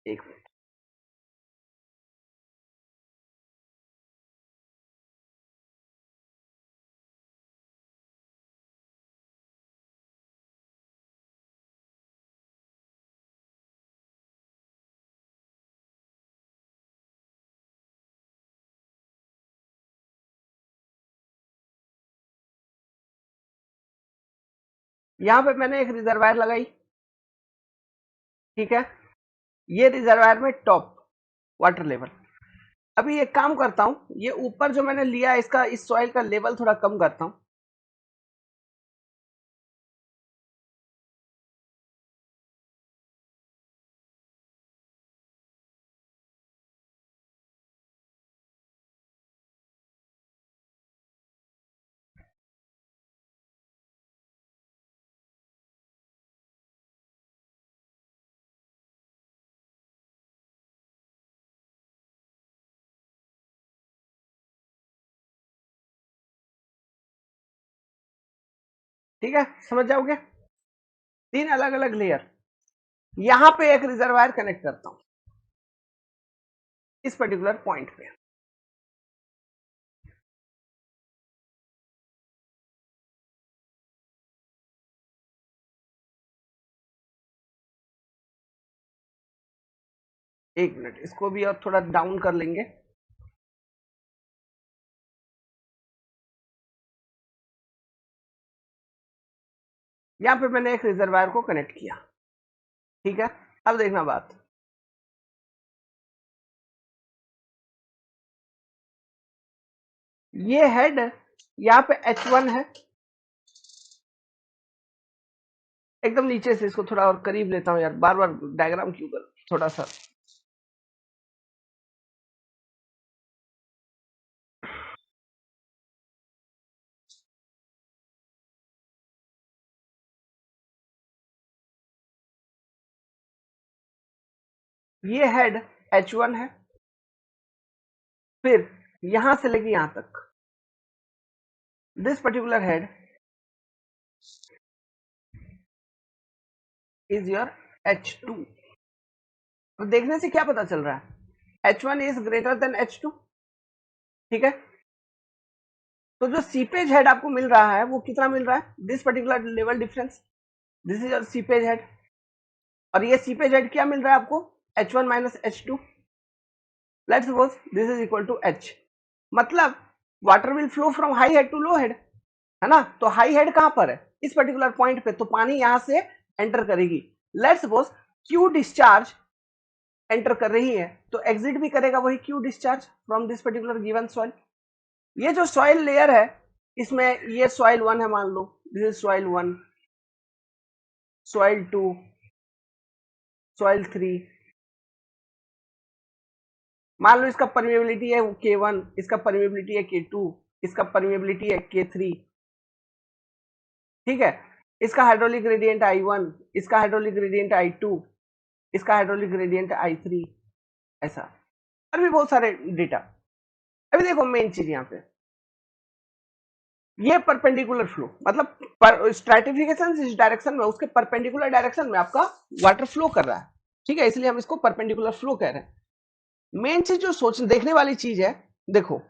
एक मिनट, यहां पे मैंने एक रिजर्वायर लगाई, ठीक है। ये रिजर्वायर में टॉप वाटर लेवल। अभी एक काम करता हूं, ये ऊपर जो मैंने लिया इसका इस सॉइल का लेवल थोड़ा कम करता हूं। ठीक है, समझ जाओगे। 3 अलग अलग लेयर, यहां पे एक रिजर्वायर कनेक्ट करता हूं इस पर्टिकुलर पॉइंट पे। एक मिनट, इसको भी और थोड़ा डाउन कर लेंगे। यहाँ पे मैंने एक रिजर्वायर को कनेक्ट किया, ठीक है। अब देखना बात, ये हेड यहाँ पे H1 है, एकदम नीचे से इसको थोड़ा और करीब लेता हूं यार, बार बार डायग्राम क्यों कर, थोड़ा सा। ये हेड H1 है, फिर यहां से लेके यहां तक this particular head is your H2। तो देखने से क्या पता चल रहा है, H1 is greater than H2, ठीक है। तो जो सीपेज हेड आपको मिल रहा है वो कितना मिल रहा है, this particular level difference, this is your seepage head. और ये सीपेज हेड क्या मिल रहा है आपको, H1 minus H2। Let's suppose this is equal to H, मतलब water will flow from high head to low head, है ना। तो हाई हेड कहां पर है, इस पर्टिकुलर पॉइंट पे, तो पानी यहां से एंटर करेगी। Let's suppose Q discharge enter कर रही है, तो एग्जिट भी करेगा वही Q discharge from this particular given soil. ये जो सॉइल लेयर है, इसमें ये सॉइल 1 है, मान लो this is soil 1, soil 2, soil 3, मान लो इसका परमेबिलिटी है K1, इसका परमेबिलिटी है K2, इसका परमेबिलिटी है K3, ठीक है। इसका हाइड्रोलिक ग्रेडियंट I1, इसका हाइड्रोलिक ग्रेडियंट I2, इसका हाइड्रोलिक ग्रेडियंट I3, ऐसा और भी बहुत सारे डेटा। अभी देखो मेन चीज यहाँ पे, ये परपेंडिकुलर फ्लो, मतलब स्ट्रैटिफिकेशन इस डायरेक्शन में, उसके परपेंडिकुलर डायरेक्शन में आपका वाटर फ्लो कर रहा है, ठीक है, इसलिए हम इसको परपेंडिकुलर फ्लो कह रहे हैं। मेन चीज जो सोचने देखने वाली चीज है, देखो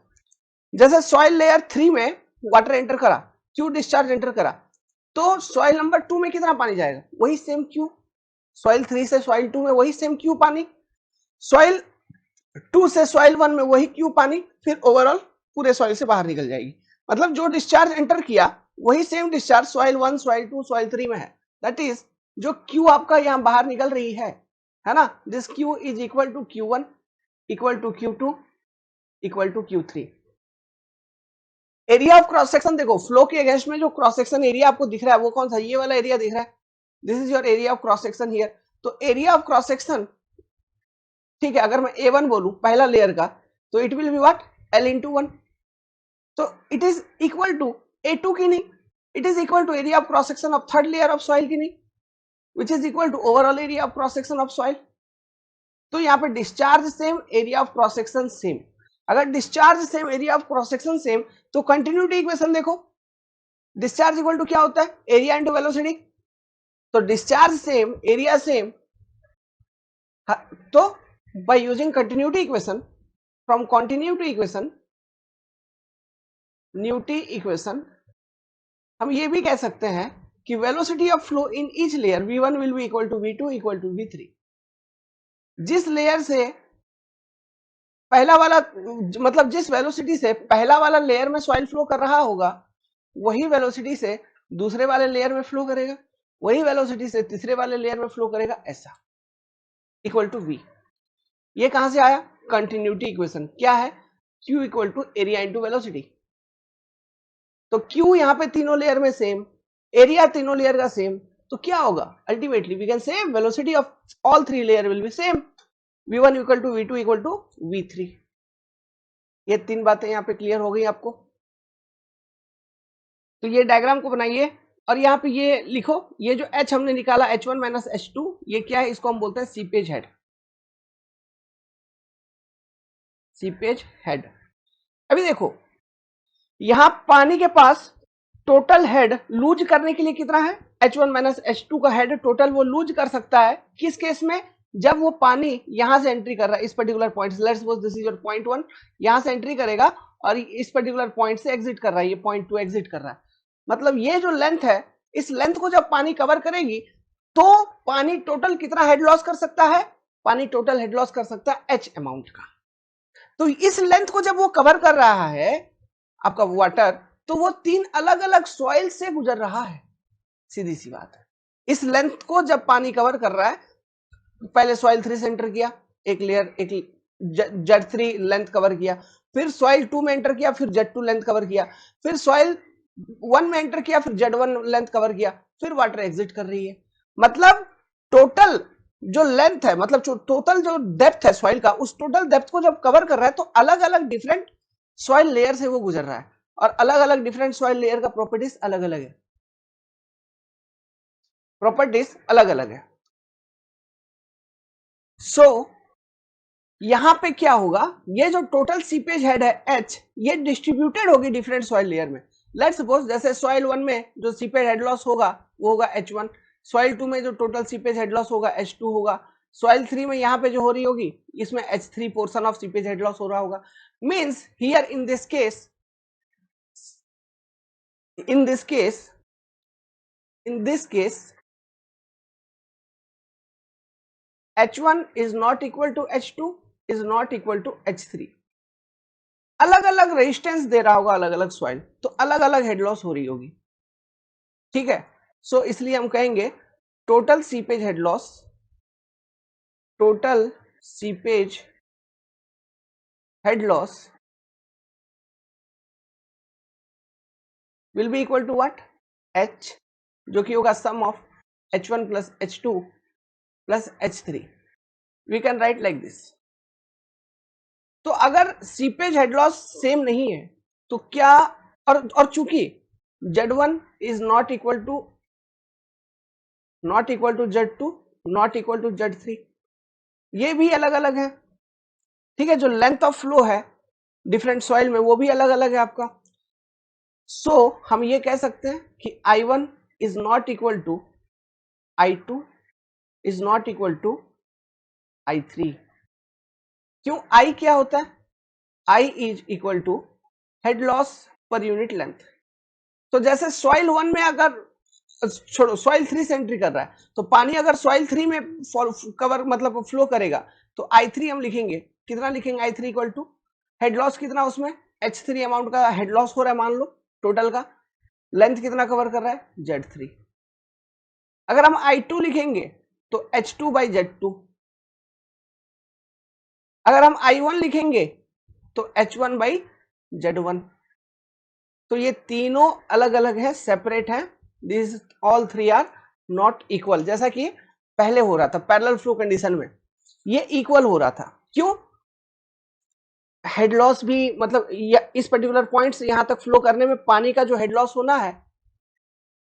जैसे सॉइल लेयर 3 में वाटर एंटर करा, क्यू डिस्चार्ज एंटर करा, तो सॉइल नंबर 2 में कितना पानी जाएगा, वही सेम क्यू। सॉइल 3 से सॉइल 2 में वही सेम क्यू पानी, सॉइल 2 से सॉइल 1 में वही क्यू पानी, फिर ओवरऑल पूरे सॉइल से बाहर निकल जाएगी। मतलब जो डिस्चार्ज एंटर किया वही same discharge soil 1, soil 2, soil 3 में है। दैट इज जो क्यू आपका यहां बाहर निकल रही है ना, this Q is equal to Q1 equal to Q2 equal to Q3। Area of cross section देखो, फ्लो के अगेंस्ट में जो क्रॉस सेक्शन एरिया आपको दिख रहा है वो कौन सा, ये वाला एरिया दिख रहा है, this is your area of cross section here. तो एरिया ऑफ क्रॉस सेक्शन, ठीक है, अगर मैं A1 बोलूं पहला लेयर का, तो it will be what, L into 1। तो it is equal to A2 की नहीं, it is equal to area of cross section of third layer of soil की नहीं, which is equal to overall area of cross section of soil. तो यहाँ पे discharge same, area of cross section same. अगर discharge same, area of cross section same, तो continuity equation देखो, discharge equal to क्या होता है, एरिया इंटू वेलोसिटी। तो डिस्चार्ज सेम, एरिया सेम, तो by using continuity equation, from continuity equation, न्यूटी equation, हम ये भी कह सकते हैं कि velocity of flow in each layer v1 will be equal to v2 equal to v3। जिस लेयर से पहला वाला, मतलब जिस वेलोसिटी से पहला वाला लेयर में सॉइल फ्लो कर रहा होगा, वही वेलोसिटी से दूसरे वाले लेयर में फ्लो करेगा, वही वेलोसिटी से तीसरे वाले लेयर में फ्लो करेगा, ऐसा इक्वल टू v। ये कहां से आया, कंटिन्यूटी इक्वेशन, क्या है, q equal to area into velocity. तो q यहां पे तीनों लेयर में सेम, एरिया तीनों लेयर का सेम, तो क्या होगा, ultimately we can say velocity of all three layer will be same, v1 equal to v2 equal to v3। ये तीन बातें यहां पे क्लियर हो गई आपको। तो ये डायग्राम को बनाइए और यहाँ पे ये लिखो, ये जो H हमने निकाला H1 माइनस H2, ये क्या है, इसको हम बोलते हैं सीपेज हेड, सीपेज हेड। अभी देखो यहां पानी के पास टोटल हेड लूज करने के लिए कितना है, H1 माइनस H2 का हेड टोटल वो लूज कर सकता है किस केस में, जब वो पानी यहां से एंट्री कर रहा है इस पर्टिकुलर पॉइंट से, let's suppose this is your point 1, यहां से एंट्री करेगा और इस पर्टिकुलर पॉइंट से एग्जिट कर रहा है, ये पॉइंट 2 एग्जिट कर रहा है। मतलब ये जो लेंथ है, इस लेंथ को जब पानी कवर करेगी तो पानी टोटल कितना हेड लॉस कर सकता है, पानी टोटल हेड लॉस कर सकता है H अमाउंट का। तो इस लेंथ को जब वो कवर कर रहा है आपका वाटर, तो वो 3 अलग अलग सॉइल से गुजर रहा है, सीधी सी बात है। इस लेंथ को जब पानी कवर कर रहा है, पहले सॉइल 3 से एंटर किया, एक लेयर, एक Z3 लेंथ कवर किया, फिर सॉइल 2 में एंटर किया, फिर Z2 लेंथ कवर किया, फिर सॉइल 1 में एंटर किया, फिर Z1 लेंथ कवर किया, फिर वाटर एग्जिट कर रही है। मतलब टोटल जो लेंथ है, मतलब जो टोटल जो डेप्थ है सॉइल का, उस टोटल डेप्थ को जब कवर कर रहा है तो अलग अलग डिफरेंट सॉइल लेयर से वो गुजर रहा है, और अलग अलग डिफरेंट सॉइल लेयर का प्रॉपर्टीज अलग अलग है, प्रॉपर्टीज अलग अलग है। सो यहां पे क्या होगा, ये जो टोटल सीपेज हेड है H, ये डिस्ट्रीब्यूटेड होगी डिफरेंट सॉइल लेयर में। लेट्स सपोज जैसे सॉइल 1 में जो सीपेज हेड लॉस होगा वो होगा H1, सॉइल 2 में जो टोटल सीपेज हेड लॉस होगा H2 होगा, सॉइल 3 में यहां पे जो हो रही होगी इसमें H3 portion of seepage head loss हो रहा होगा। Means here in this case, in this case in this case H1 is not equal to H2 is not equal to H3। अलग अलग रेजिस्टेंस दे रहा होगा अलग अलग सॉइल, तो अलग अलग हेड लॉस हो रही होगी, ठीक है। सो इसलिए हम कहेंगे total seepage head loss, total seepage head loss will be equal to what, H, जो कि होगा sum of H1 plus H2 plus H3। We can write like this. तो अगर सीपेज हेड लॉस सेम नहीं है तो क्या, और चूंकि Z1 is not equal to Z2 not equal to Z3, ये भी अलग अलग है, ठीक है। जो लेंथ ऑफ फ्लो है डिफरेंट सॉइल में वो भी अलग अलग है आपका। सो हम ये कह सकते हैं कि I1 is not equal to I2 is not equal to I3। क्यों? I क्या होता है? I is equal to head loss पर यूनिट लेंथ। तो जैसे सॉइल 1 में अगर, छोड़ो, सॉइल 3 से एंट्री कर रहा है, तो पानी अगर सॉइल 3 में कवर मतलब फ्लो करेगा, तो I3 हम लिखेंगे, कितना लिखेंगे? I3 equal to head loss कितना उसमें H3 अमाउंट का हेड लॉस हो रहा है, मान लो टोटल का, लेंथ कितना कवर कर रहा है? Z3। अगर हम I2 लिखेंगे तो H2 बाई Z2। अगर हम I1 लिखेंगे तो H1 बाई Z1। तो ये तीनों अलग अलग है, सेपरेट है। This all three are not equal, जैसा कि पहले हो रहा था पैरेलल फ्लो कंडीशन में, ये इक्वल हो रहा था। क्यों? हेड लॉस भी, मतलब इस पर्टिकुलर पॉइंट से यहां तक फ्लो करने में पानी का जो हेड लॉस होना है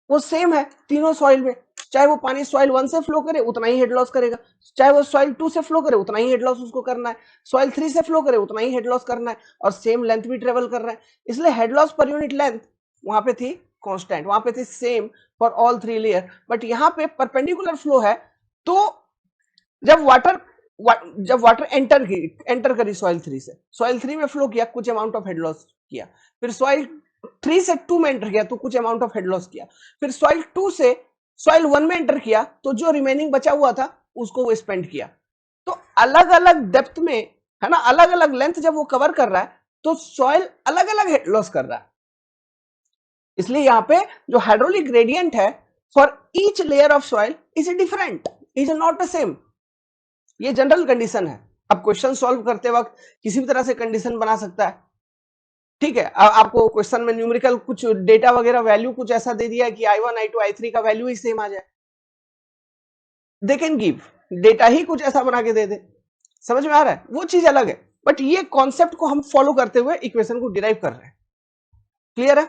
वो सेम है तीनों सॉइल में। चाहे वो पानी सॉइल 1 से फ्लो करे उतना ही हेड लॉस करेगा, चाहे वो सॉइल 2 से फ्लो करे उतना ही हेड लॉस उसको करना है, सॉइल 3 से फ्लो करे उतना ही हेड लॉस करना है, और सेम लेंथ भी ट्रेवल कर रहा है। इसलिए हेड लॉस पर यूनिट लेंथ वहां पे थी कांस्टेंट, वहां पे थी same for all three layer. But यहाँ पे परपेंडिकुलर फ्लो है, तो जब वाटर एंटर करी सॉइल 3 से, सॉइल 3 में फ्लो किया, कुछ अमाउंट ऑफ हेड लॉस किया, फिर सॉइल 3 से 2 में एंटर किया तो कुछ अमाउंट ऑफ हेड लॉस किया, फिर सॉइल 2 से सॉइल 1 में एंटर किया तो जो रिमेनिंग बचा हुआ था उसको वो स्पेंड किया। तो अलग अलग डेप्थ में, है ना, अलग अलग लेंथ जब वो कवर कर रहा है तो सॉइल अलग अलग हेड लॉस कर रहा है। इसलिए यहां पे जो हाइड्रोलिक ग्रेडियंट है for each layer of soil is different, is not the same. ये जनरल कंडीशन है। अब क्वेश्चन सॉल्व करते वक्त किसी भी तरह से कंडीशन बना सकता है, ठीक है। आपको क्वेश्चन में न्यूमेरिकल कुछ डेटा वगैरह वैल्यू कुछ ऐसा दे दिया है कि I1 I2 I3 का वैल्यू ही सेम आ जाए, दे कैन गिव डेटा ही कुछ ऐसा बना के दे दे, समझ में आ रहा है? वो चीज अलग है, बट ये कॉन्सेप्ट को हम फॉलो करते हुए इक्वेशन को डिराइव कर रहे हैं। क्लियर है?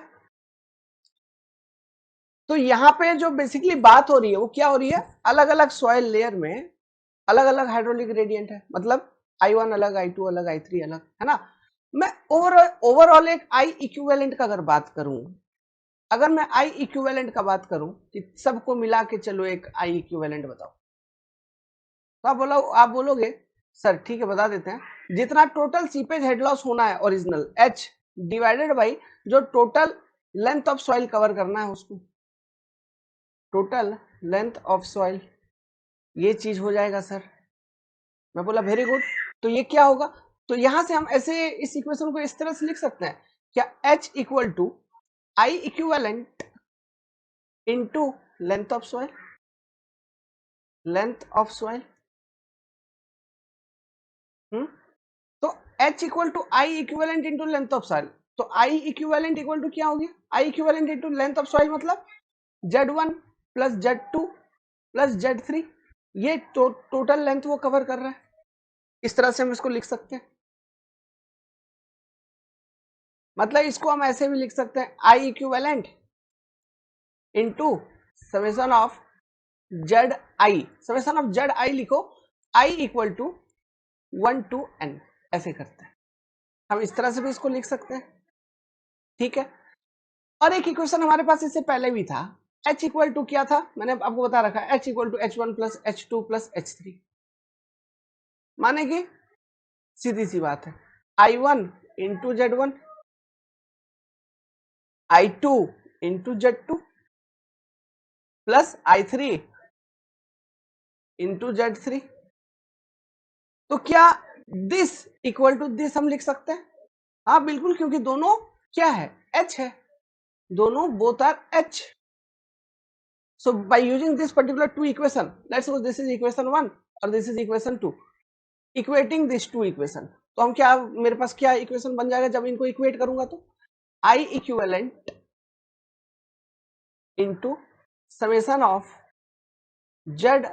तो यहां पे जो बेसिकली बात हो रही है वो क्या हो रही है, अलग अलग सॉइल लेयर में अलग अलग हाइड्रोलिक ग्रेडियंट है, मतलब I1 अलग, I2 अलग, I3 अलग, है ना। मैं ओवरऑल एक I इक्विवेलेंट का अगर बात करूं, अगर मैं I इक्विवेलेंट का बात करूं कि सबको मिला के चलो एक I इक्विवेलेंट बताओ, तो आप बोलोगे सर ठीक है बता देते हैं, जितना टोटल सीपेज हेड लॉस होना है ओरिजिनल H डिवाइडेड बाई जो total length of soil cover करना है उसको, टोटल लेंथ ऑफ सॉइल, ये चीज हो जाएगा सर। मैं बोला वेरी गुड। तो ये क्या होगा, तो यहां से हम ऐसे इस इक्वेशन को इस तरह से लिख सकते हैं क्या, H equal to i equivalent into length of soil, length of soil. तो H equal to i equivalent into length of soil, तो आई इक्विवेलेंट इक्वल टू क्या हो गया, i equivalent into length of soil मतलब Z1 plus Z2 plus Z3, ये total length वो cover कर रहा है। इस तरह से हम इसको लिख सकते हैं, मतलब इसको हम ऐसे भी लिख सकते हैं i equivalent into summation of Z i, summation of Z i लिखो, i equal to 1 to n, ऐसे करते हैं हम, इस तरह से भी इसको लिख सकते हैं। ठीक है, और एक इक्वेशन हमारे पास इससे पहले भी था, h इक्वल टू क्या था, मैंने आपको बता रखा है, h equal to h1 plus h2 plus h3, माने कि सीधी सी बात है, I1 into Z1, I2 into Z2 plus I3 into Z3। तो क्या दिस इक्वल टू दिस हम लिख सकते हैं? हाँ बिल्कुल, क्योंकि दोनों क्या है, h है, दोनों both are h। So by using this particular two equation, let's suppose this is equation 1 और this is equation 2, equating these two equation, तो हम क्या, मेरे पास क्या इक्वेशन बन जाएगा जब इनको इक्वेट करूंगा, तो I equivalent into summation of Z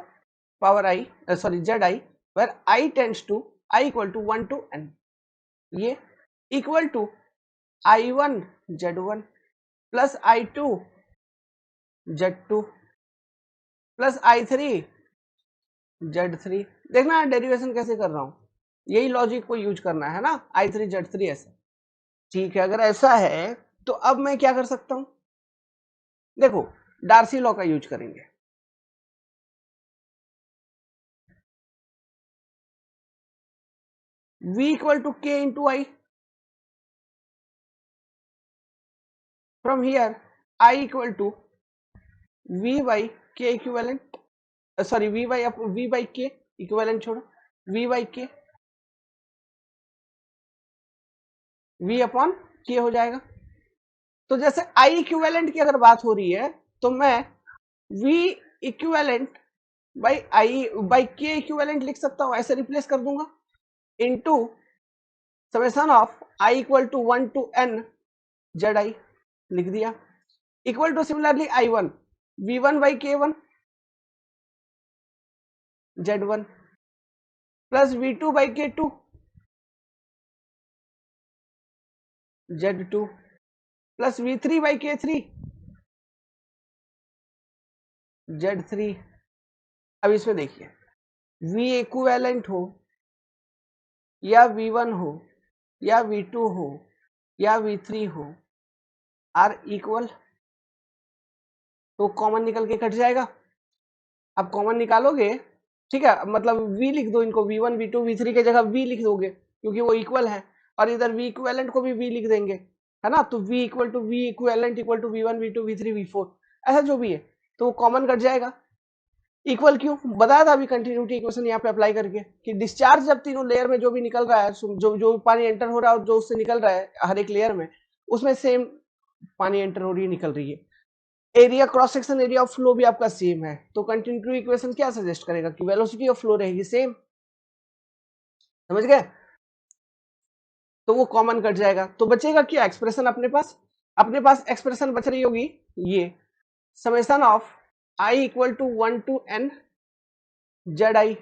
power I, sorry ZI, where I tends to I equal to 1 to n, ये equal to I1 Z1 plus I2 Z2 plus I3 Z3। देखना derivation कैसे कर रहा हूं, यही logic को use करना है ना, I3 Z3 ऐसे। ठीक है, अगर ऐसा है तो अब मैं क्या कर सकता हूं, देखो डार्सी लॉ का यूज करेंगे। V equal to K into I, from here I equal to V by K equivalent, sorry V by K equivalent छोड़ो, V by K, V upon K हो जाएगा। तो जैसे I इक्विवेलेंट की अगर बात हो रही है तो मैं V equivalent by I by K equivalent लिख सकता हूं, ऐसे रिप्लेस कर दूंगा, into summation of I equal to 1 to n ZI लिख दिया, equal to similarly I1 V1 by K1 Z1 plus V2 by K2 Z2 plus V3 by K3 Z3। अब इसमें देखिए, V इक्विवेलेंट हो या V1 हो या V2 हो या V3 हो, आर इक्वल, तो कॉमन निकल के कट जाएगा। अब कॉमन निकालोगे, ठीक है, मतलब V लिख दो इनको, V1 V2 V3 के जगह V लिख दोगे क्योंकि वो इक्वल है, और इधर V इक्विवेलेंट को भी V लिख देंगे, है ना, तो V equal to V equivalent equal to V1 V2 V3 V4, ऐसा जो भी है, तो वो कॉमन कट जाएगा। इक्वल क्यों बताया था अभी कंटिन्यूटी इक्वेशन यहाँ पे अप्लाई करके, कि डिस्चार्ज जब तीनों लेयर में जो भी निकल रहा है, जो पानी एंटर हो रहा है और जो उससे निकल रहा है हर एक लेयर में, उसमें सेम पानी एंटर हो रही है, निकल रही है, area cross section area of flow भी आपका सेम है, तो कंटिन्यूटी इक्वेशन क्या सजेस्ट करेगा कि वेलोसिटी ऑफ फ्लो रहेगी सेम, समझ गए, तो वो कॉमन कट जाएगा, तो बचेगा क्या एक्सप्रेशन अपने पास एक्सप्रेशन बच रही होगी ये, summation of I equal to 1 to n ZI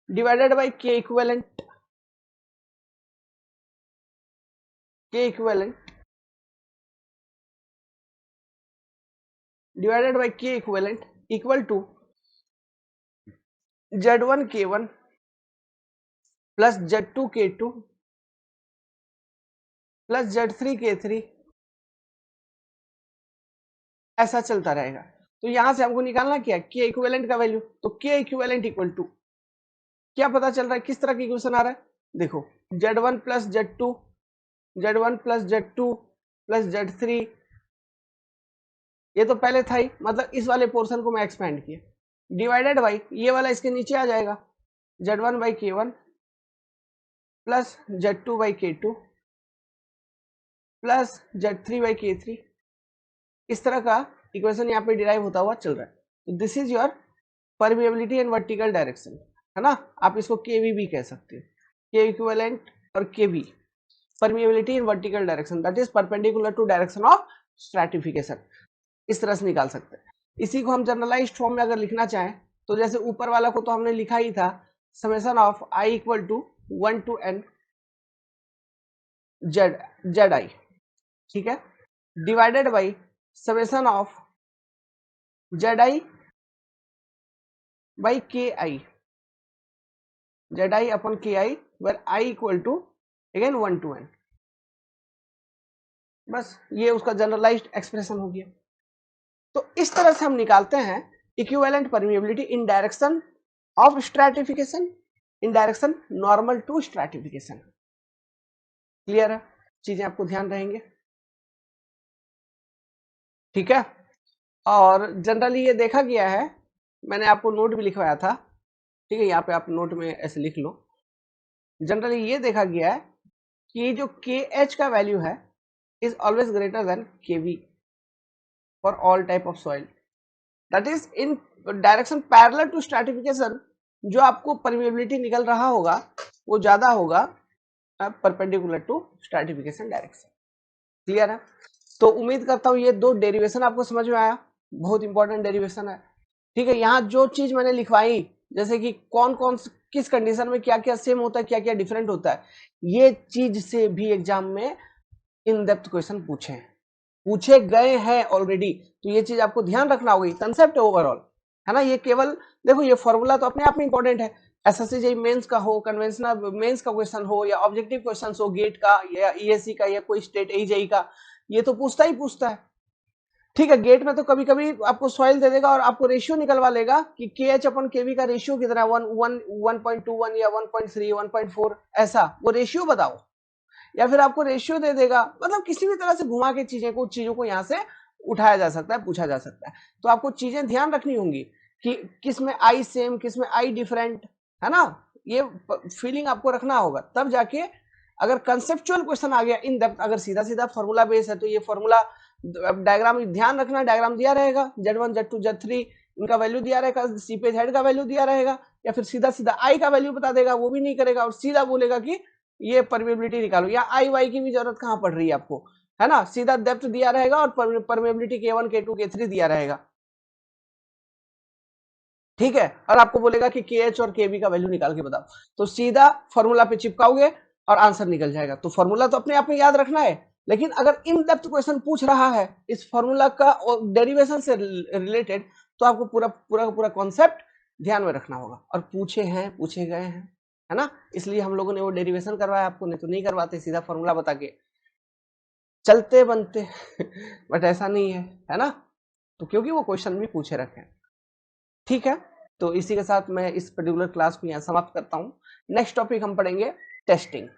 divided by K equivalent, divided by K equivalent equal to Z1 K1 plus Z2 K2 plus Z3 K3, ऐसा चलता रहेगा। तो यहां से हमको निकालना क्या है, K इक्विवेलेंट का वैल्यू, तो K इक्विवेलेंट इक्वल टू क्या पता चल रहा है, किस तरह की इक्वेशन आ रहा है, देखो Z1 plus Z2 Z1 plus Z2 plus Z3, ये तो पहले था ही, मतलब इस वाले पोर्शन को मैं एक्सपेंड किया, डिवाइडेड बाई ये वाला इसके नीचे आ जाएगा, Z1 by K1 plus Z2 by K2 plus Z3 by K3, इस तरह का इक्वेशन यहाँ पे डिराइव होता हुआ चल रहा है। तो this is your permeability in vertical direction, है ना, आप इसको केवी भी कह सकते हैं, के इक्विवेलेंट और KV, permeability in vertical direction that is perpendicular to direction of stratification, इस तरह से निकाल सकते हैं। इसी को हम जनरलाइज्ड फॉर्म में अगर लिखना चाहें तो जैसे ऊपर वाला को तो हमने लिखा ही था, summation of i equal to 1 to n Z i, ठीक है, divided by summation of Z i by K i, Z i अपन K i, where i equal to again 1 to n। बस ये उसका जनरलाइज्ड एक्सप्रेशन हो गया। तो इस तरह से हम निकालते हैं equivalent permeability in direction of stratification, in direction normal to stratification. Clear है, चीजें आपको ध्यान रहेंगे, ठीक है। और जनरली ये देखा गया है, मैंने आपको नोट भी लिखवाया था, ठीक है, यहाँ पे आप नोट में ऐसे लिख लो, जनरली ये देखा गया है कि जो के एच का वैल्यू है is always greater than K V for all type of soil, that is in direction parallel to stratification, जो आपको परमिएबिलिटी निकल रहा होगा वो ज्यादा होगा perpendicular to stratification direction. Clear है, तो उम्मीद करता हूं ये दो डेरिवेशन आपको समझ में आया, बहुत इंपॉर्टेंट डेरिवेशन है, ठीक है। यहाँ जो चीज मैंने लिखवाई, जैसे कि कौन कौन किस कंडीशन में क्या क्या सेम होता है, क्या क्या डिफरेंट होता है, ये चीज से भी एग्जाम में इन डेप्थ क्वेश्चन पूछे गए हैं ऑलरेडी, तो ये चीज आपको ध्यान रखना होगी, कंसेप्ट है ओवरऑल, है ना। ये केवल देखो, ये फॉर्मूला तो अपने आप में इंपॉर्टेंट है, एसएससी जेईई मेंस का हो, कन्वेंशनल मेंस का क्वेश्चन हो, या ऑब्जेक्टिव क्वेश्चन हो गेट का या ईएससी का या कोई स्टेट एजेई का, ये तो पूछता ही पूछता है, ठीक है। गेट में तो कभी कभी आपको सॉइल दे देगा और आपको रेशियो निकलवा लेगा कि के एच अपन केवी का रेशियो कितना है, 1.21 या 1.3 1.4, ऐसा वो रेशियो बताओ, या फिर आपको रेशियो दे देगा, मतलब किसी भी तरह से घुमा के चीजों को यहाँ से उठाया जा सकता है, पूछा जा सकता है। तो आपको चीजें ध्यान रखनी होंगी कि किस में आई सेम, किस में आई डिफरेंट, है ना, ये फीलिंग आपको रखना होगा, तब जाके अगर कंसेप्चुअल क्वेश्चन आ गया इन डेप्थ, अगर सीधा सीधा फॉर्मूला बेस है तो ये फॉर्मूला डायग्राम ध्यान रखना, डायग्राम दिया रहेगा, Z1 Z2 Z3 इनका वैल्यू दिया रहेगा, सीपेज हेड का वैल्यू दिया रहेगा, या फिर सीधा सीधा आई का वैल्यू बता देगा, वो भी नहीं करेगा और सीधा बोलेगा कि ये परमिएबिलिटी निकालो, या आई वाई की भी जरूरत कहां पड़ रही है आपको, है ना, सीधा डेप्थ दिया रहेगा और परमिएबिलिटी K1 K2 K3 दिया रहेगा, ठीक है, और आपको बोलेगा कि KH और KB का वैल्यू निकाल के बताओ, तो सीधा फॉर्मूला पे चिपकाओगे और आंसर निकल जाएगा। तो फॉर्मूला तो अपने आप में याद रखना है, लेकिन अगर इन डेप्थ क्वेश्चन पूछ रहा है इस फॉर्मूला का डेरिवेशन से रिलेटेड, तो आपको पूरा पूरा पूरा कॉन्सेप्ट ध्यान में रखना होगा, और पूछे गए हैं, है ना, इसलिए हम लोगों ने वो डेरिवेशन करवाया आपको, नहीं तो नहीं करवाते, सीधा फॉर्मूला बता के चलते बनते बट ऐसा नहीं है ना, तो क्योंकि वो क्वेश्चन भी पूछे रखे हैं, ठीक है। तो इसी के साथ मैं इस पर्टिकुलर क्लास को यहाँ समाप्त करता हूँ। नेक्स्ट टॉपिक हम पढ़ेंगे टेस्टिंग।